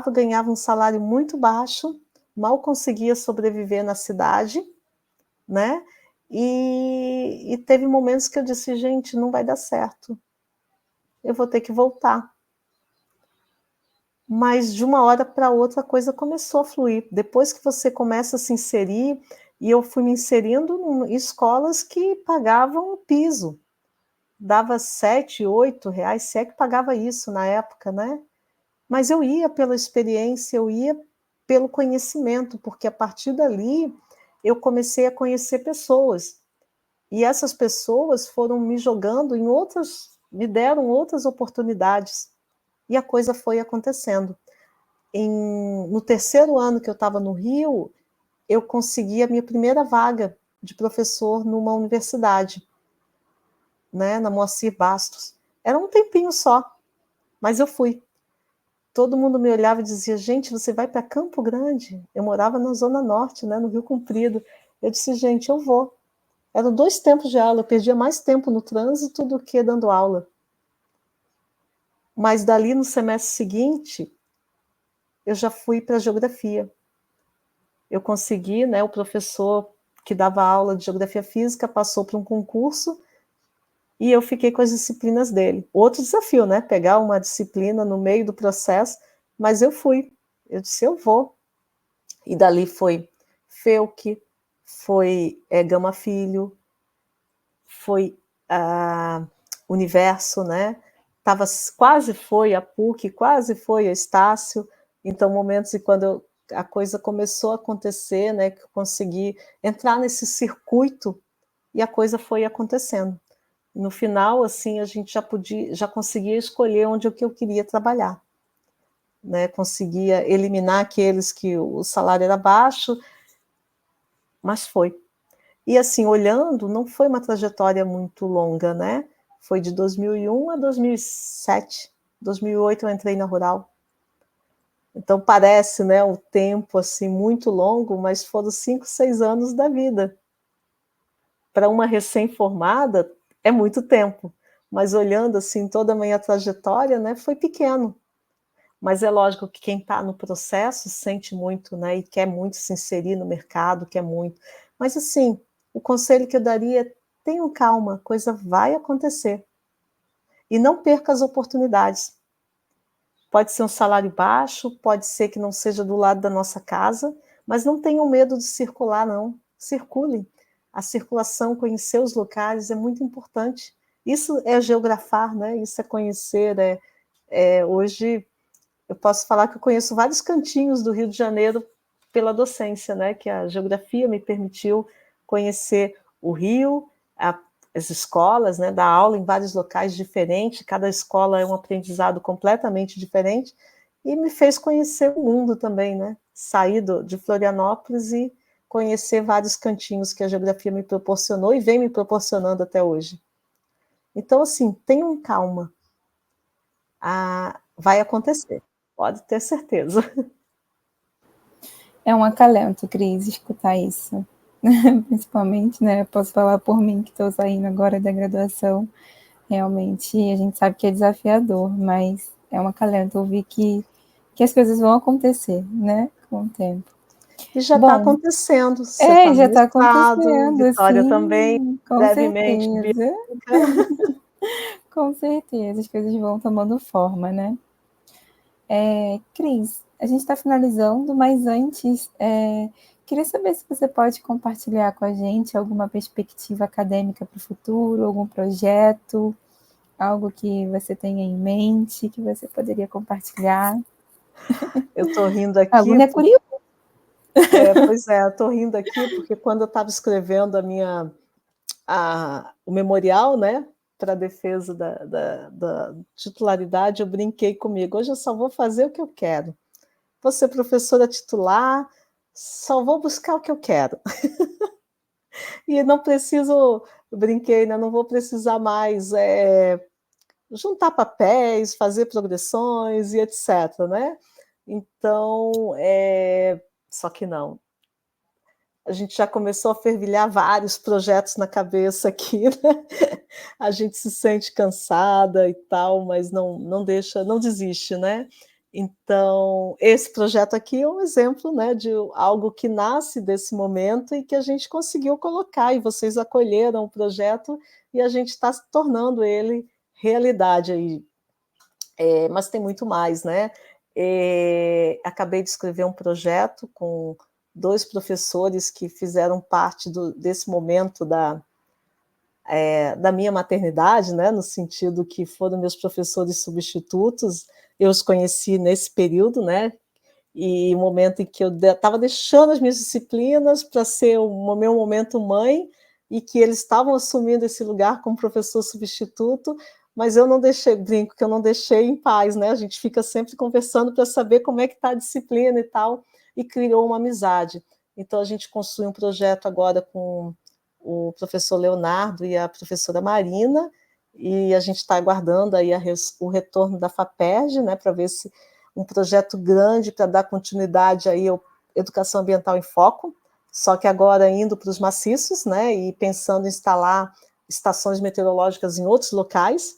ganhava um salário muito baixo, mal conseguia sobreviver na cidade, né? E teve momentos que eu disse, gente, não vai dar certo. Eu vou ter que voltar. Mas de uma hora para outra a coisa começou a fluir. Depois que você começa a se inserir, e eu fui me inserindo em escolas que pagavam o piso. Dava 7, 8 reais, se é que pagava isso na época, né? Mas eu ia pela experiência, eu ia pelo conhecimento, porque a partir dali eu comecei a conhecer pessoas. E essas pessoas foram me jogando me deram outras oportunidades. E a coisa foi acontecendo. No 3º ano que eu estava no Rio, eu consegui a minha primeira vaga de professor numa universidade, né, na Moacir Bastos. Era um tempinho só, mas eu fui. Todo mundo me olhava e dizia, gente, você vai para Campo Grande? Eu morava na Zona Norte, né, no Rio Comprido. Eu disse, gente, eu vou. Eram 2 tempos de aula, eu perdia mais tempo no trânsito do que dando aula. Mas dali, no semestre seguinte, eu já fui para geografia. Eu consegui, né, o professor que dava aula de geografia física passou para um concurso e eu fiquei com as disciplinas dele. Outro desafio, né, pegar uma disciplina no meio do processo, mas eu fui. Eu disse, eu vou. E dali foi FEUC, foi Gama Filho, foi Universo, né? Quase foi a PUC, quase foi a Estácio. Então, momentos em quando a coisa começou a acontecer, né, que eu consegui entrar nesse circuito e a coisa foi acontecendo. No final, assim, a gente já conseguia escolher onde eu queria trabalhar, né? Conseguia eliminar aqueles que o salário era baixo, mas foi. E assim, olhando, não foi uma trajetória muito longa, né? Foi de 2001 a 2007. 2008 eu entrei na Rural. Então parece, né, um tempo assim muito longo, mas foram 5, 6 anos da vida. Para uma recém-formada é muito tempo, mas olhando assim toda a minha trajetória, né, foi pequeno. Mas é lógico que quem está no processo sente muito, né, e quer muito se inserir no mercado, quer muito. Mas assim, o conselho que eu daria é tenham calma, a coisa vai acontecer. E não perca as oportunidades. Pode ser um salário baixo, pode ser que não seja do lado da nossa casa, mas não tenham medo de circular, não. Circulem. A circulação, conhecer os locais é muito importante. Isso é geografar, né? Isso é conhecer. Hoje eu posso falar que eu conheço vários cantinhos do Rio de Janeiro pela docência, né? Que a geografia me permitiu conhecer o Rio, as escolas, né? Dar aula em vários locais diferentes, cada escola é um aprendizado completamente diferente, e me fez conhecer o mundo também, né? Sair de Florianópolis e conhecer vários cantinhos que a geografia me proporcionou e vem me proporcionando até hoje. Então, assim, tenham calma. Vai acontecer, pode ter certeza. É um acalento, Cris, escutar isso. Principalmente, né? Eu posso falar por mim que estou saindo agora da graduação. Realmente, a gente sabe que é desafiador, mas é um acalento ouvir que as coisas vão acontecer, né? Com o tempo. E já está acontecendo. Você está já no está mestrado, acontecendo, Vitória também, sim, com brevemente, certeza. bióloga. Com certeza, as coisas vão tomando forma, né? Cris, a gente está finalizando, mas antes, queria saber se você pode compartilhar com a gente alguma perspectiva acadêmica para o futuro, algum projeto, algo que você tenha em mente, que você poderia compartilhar. Eu estou rindo aqui. Algum é curioso. Pois é, eu estou rindo aqui porque quando eu estava escrevendo o memorial, né, para a defesa da titularidade, eu brinquei comigo. Hoje eu só vou fazer o que eu quero. Vou ser professora titular, só vou buscar o que eu quero. E não preciso, eu brinquei, né, não vou precisar mais juntar papéis, fazer progressões e etc. Né? Então, só que não. A gente já começou a fervilhar vários projetos na cabeça aqui, né? A gente se sente cansada e tal, mas não deixa, não desiste, né? Então, esse projeto aqui é um exemplo, né, de algo que nasce desse momento e que a gente conseguiu colocar, e vocês acolheram o projeto e a gente está tornando ele realidade aí. Mas tem muito mais, né? Acabei de escrever um projeto com 2 professores que fizeram parte desse momento da minha maternidade, né, no sentido que foram meus professores substitutos, eu os conheci nesse período, né, e o momento em que eu estava deixando as minhas disciplinas para ser o meu momento mãe, e que eles estavam assumindo esse lugar como professor substituto, mas eu não deixei, brinco que eu não deixei em paz, né, a gente fica sempre conversando para saber como é que está a disciplina e tal, e criou uma amizade. Então a gente construiu um projeto agora com o professor Leonardo e a professora Marina, e a gente está aguardando aí o retorno da FAPERJ, né, para ver se um projeto grande para dar continuidade aí ao Educação Ambiental em Foco, só que agora indo para os maciços, né, e pensando em instalar estações meteorológicas em outros locais,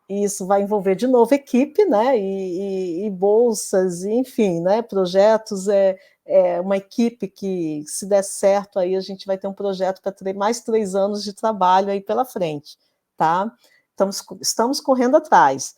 e isso vai envolver de novo equipe, né, e bolsas, e, enfim, né, projetos, uma equipe que, se der certo, aí a gente vai ter um projeto para ter mais 3 anos de trabalho aí pela frente, tá? Estamos correndo atrás.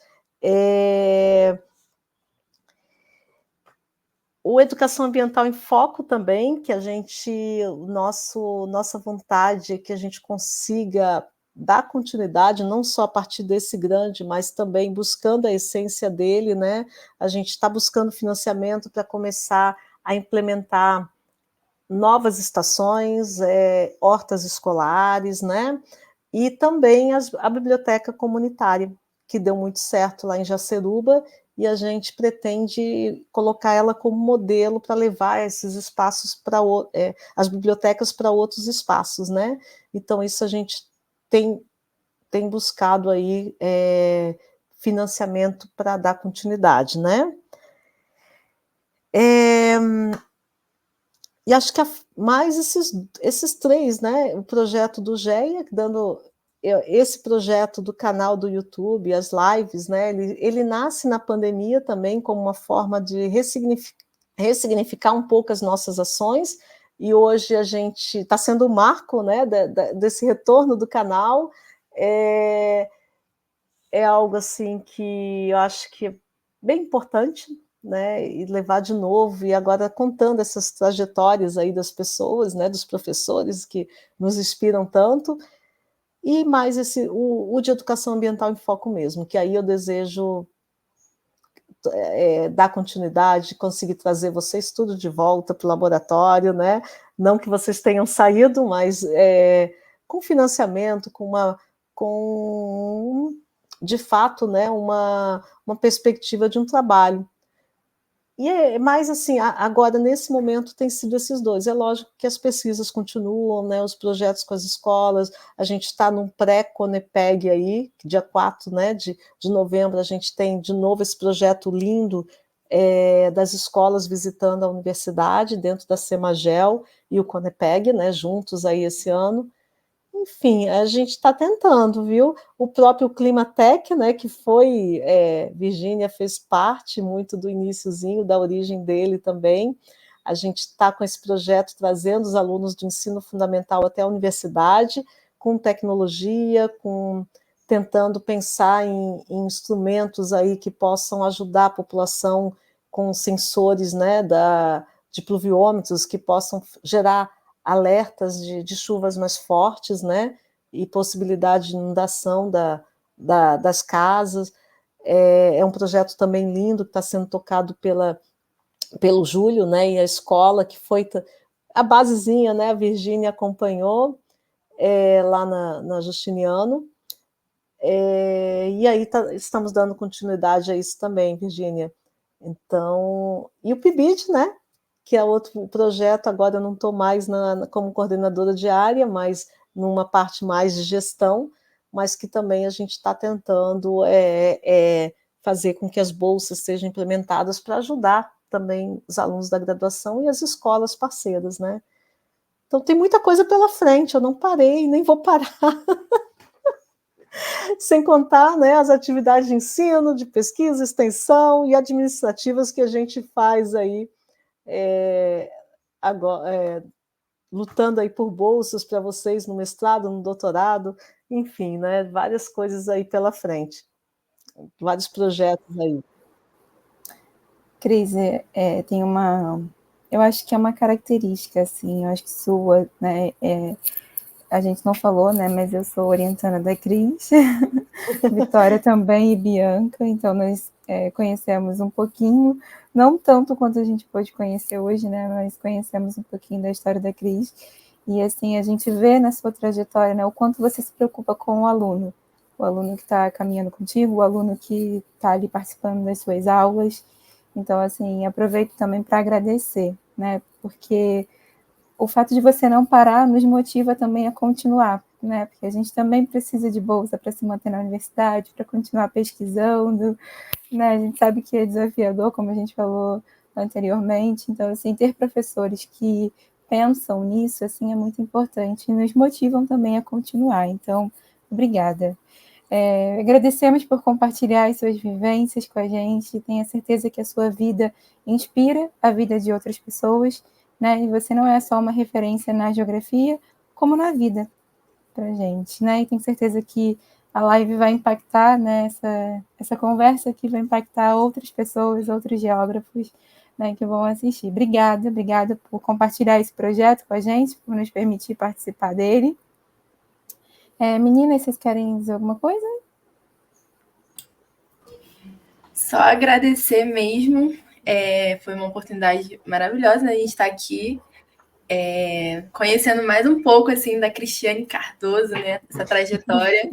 O Educação Ambiental em Foco também, que a gente, nossa vontade é que a gente consiga dar continuidade, não só a partir desse grande, mas também buscando a essência dele, né? A gente está buscando financiamento para começar a implementar novas estações, hortas escolares, né? E também a biblioteca comunitária, que deu muito certo lá em Jaceruba, e a gente pretende colocar ela como modelo para levar esses espaços para as bibliotecas para outros espaços, né? Então isso a gente tem buscado aí financiamento para dar continuidade, né? E acho que mais esses 3, né? O projeto do GEA, dando esse projeto do canal do YouTube, as lives, né? Ele nasce na pandemia também como uma forma de ressignificar um pouco as nossas ações, e hoje a gente está sendo o marco, né, desse retorno do canal. É algo assim que eu acho que é bem importante, né, e levar de novo, e agora contando essas trajetórias aí das pessoas, né, dos professores que nos inspiram tanto, e mais o de Educação Ambiental em Foco mesmo, que aí eu desejo dar continuidade, conseguir trazer vocês tudo de volta para o laboratório, né? Não que vocês tenham saído, mas com financiamento, com de fato, né, uma perspectiva de um trabalho. E é mais assim, agora, nesse momento, tem sido esses dois. É lógico que as pesquisas continuam, né, os projetos com as escolas, a gente está num pré-Conepeg aí, dia 4, né, de novembro, a gente tem de novo esse projeto lindo das escolas visitando a universidade, dentro da Semagel e o Conepeg, né, juntos aí esse ano. Enfim, a gente está tentando, viu? O próprio Climatec, né, que foi, Virgínia fez parte muito do iniciozinho, da origem dele também. A gente está com esse projeto trazendo os alunos do ensino fundamental até a universidade, com tecnologia, tentando pensar em instrumentos aí que possam ajudar a população com sensores, né, de pluviômetros que possam gerar alertas de chuvas mais fortes, né, e possibilidade de inundação das casas. É um projeto também lindo que está sendo tocado pelo Júlio, né, e a escola, que foi a basezinha, né, a Virgínia acompanhou lá na Justiniano, e aí estamos dando continuidade a isso também, Virgínia. Então, e o PIBID, né, que é outro projeto, agora eu não estou mais como coordenadora de área, mas numa parte mais de gestão, mas que também a gente está tentando fazer com que as bolsas sejam implementadas para ajudar também os alunos da graduação e as escolas parceiras, né? Então tem muita coisa pela frente, eu não parei, nem vou parar. Sem contar, né, as atividades de ensino, de pesquisa, extensão e administrativas que a gente faz aí agora, lutando aí por bolsas para vocês no mestrado, no doutorado, enfim, né, várias coisas aí pela frente, vários projetos aí. Cris, tem eu acho que é uma característica, assim, eu acho que sua, né, a gente não falou, né, mas eu sou orientanda da Cris, Vitória também e Bianca, então nós conhecemos um pouquinho, não tanto quanto a gente pôde conhecer hoje, né, mas conhecemos um pouquinho da história da Cris, e assim, a gente vê na sua trajetória, né, o quanto você se preocupa com o aluno que está caminhando contigo, o aluno que está ali participando das suas aulas. Então, assim, aproveito também para agradecer, né, porque o fato de você não parar nos motiva também a continuar, né? Porque a gente também precisa de bolsa para se manter na universidade, para continuar pesquisando, né? A gente sabe que é desafiador, como a gente falou anteriormente. Então, assim, ter professores que pensam nisso, assim, é muito importante e nos motivam também a continuar. Então, obrigada. Agradecemos por compartilhar as suas vivências com a gente. Tenho certeza que a sua vida inspira a vida de outras pessoas, né? E você não é só uma referência na geografia, como na vida para a gente, né? E tenho certeza que a live vai impactar, né? Essa conversa aqui vai impactar outras pessoas, outros geógrafos, né, que vão assistir. Obrigada por compartilhar esse projeto com a gente, por nos permitir participar dele. Meninas, vocês querem dizer alguma coisa? Só agradecer mesmo. Foi uma oportunidade maravilhosa, né? A gente estar aqui conhecendo mais um pouco assim da Cristiane Cardoso, né? Essa trajetória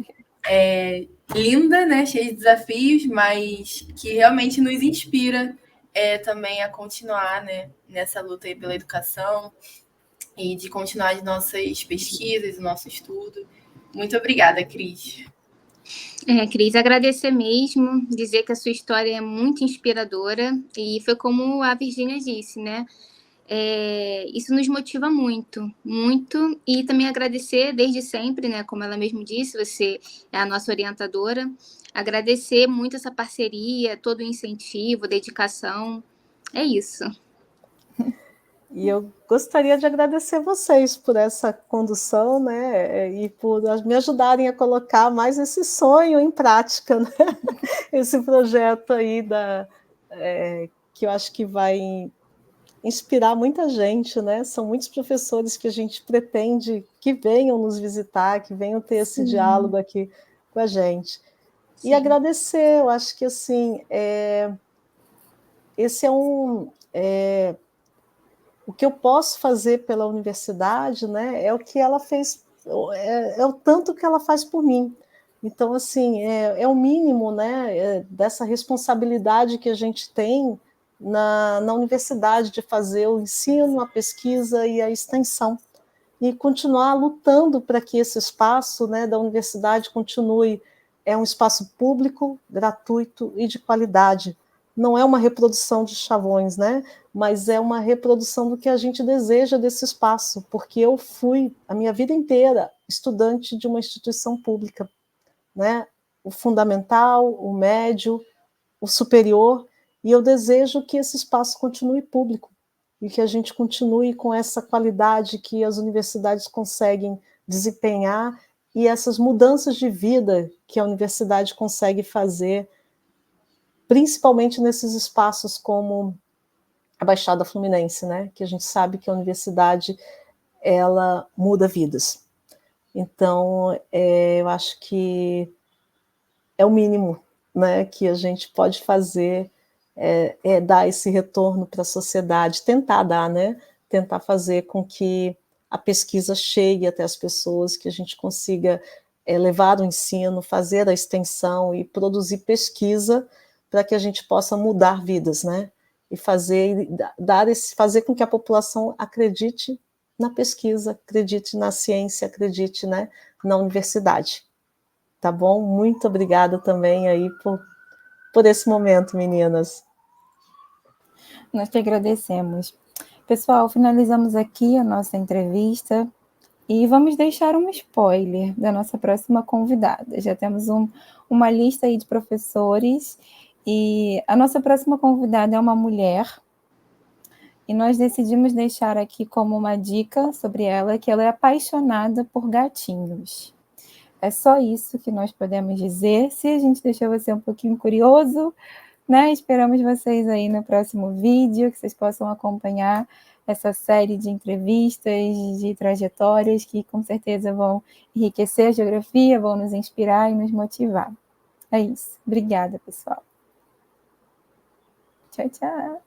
linda, né? Cheia de desafios, mas que realmente nos inspira também a continuar, né? Nessa luta aí pela educação e de continuar as nossas pesquisas, o nosso estudo. Muito obrigada, Cris. Cris, agradecer mesmo, dizer que a sua história é muito inspiradora e foi como a Virgínia disse, né? Isso nos motiva muito, muito, e também agradecer desde sempre, né? Como ela mesmo disse, você é a nossa orientadora, agradecer muito essa parceria, todo o incentivo, dedicação, é isso. E eu gostaria de agradecer vocês por essa condução, né, e por me ajudarem a colocar mais esse sonho em prática, né? Esse projeto aí que eu acho que vai inspirar muita gente, né? São muitos professores que a gente pretende que venham nos visitar, que venham ter esse diálogo aqui com a gente. Sim. E agradecer, eu acho que assim, esse o que eu posso fazer pela universidade, né, é o que ela fez, é o tanto que ela faz por mim. Então, assim, é o mínimo, né, dessa responsabilidade que a gente tem na universidade, de fazer o ensino, a pesquisa e a extensão, e continuar lutando para que esse espaço, né, da universidade continue. É um espaço público, gratuito e de qualidade. Não é uma reprodução de chavões, né, mas é uma reprodução do que a gente deseja desse espaço, porque eu fui, a minha vida inteira, estudante de uma instituição pública, né, o fundamental, o médio, o superior, e eu desejo que esse espaço continue público, e que a gente continue com essa qualidade que as universidades conseguem desempenhar, e essas mudanças de vida que a universidade consegue fazer, principalmente nesses espaços como a Baixada Fluminense, né? Que a gente sabe que a universidade, ela muda vidas. Então, eu acho que é o mínimo, né, que a gente pode fazer, dar esse retorno para a sociedade, tentar dar, né? Tentar fazer com que a pesquisa chegue até as pessoas, que a gente consiga levar o ensino, fazer a extensão e produzir pesquisa para que a gente possa mudar vidas, né? E fazer com que a população acredite na pesquisa, acredite na ciência, acredite, né, na universidade. Tá bom? Muito obrigada também aí por esse momento, meninas. Nós te agradecemos. Pessoal, finalizamos aqui a nossa entrevista e vamos deixar um spoiler da nossa próxima convidada. Já temos uma lista aí de professores e a nossa próxima convidada é uma mulher e nós decidimos deixar aqui como uma dica sobre ela que ela é apaixonada por gatinhos. É só isso que nós podemos dizer. Se a gente deixou você um pouquinho curioso, né? Esperamos vocês aí no próximo vídeo, que vocês possam acompanhar essa série de entrevistas, de trajetórias que com certeza vão enriquecer a geografia, vão nos inspirar e nos motivar. É isso. Obrigada, pessoal. Tchau, tchau.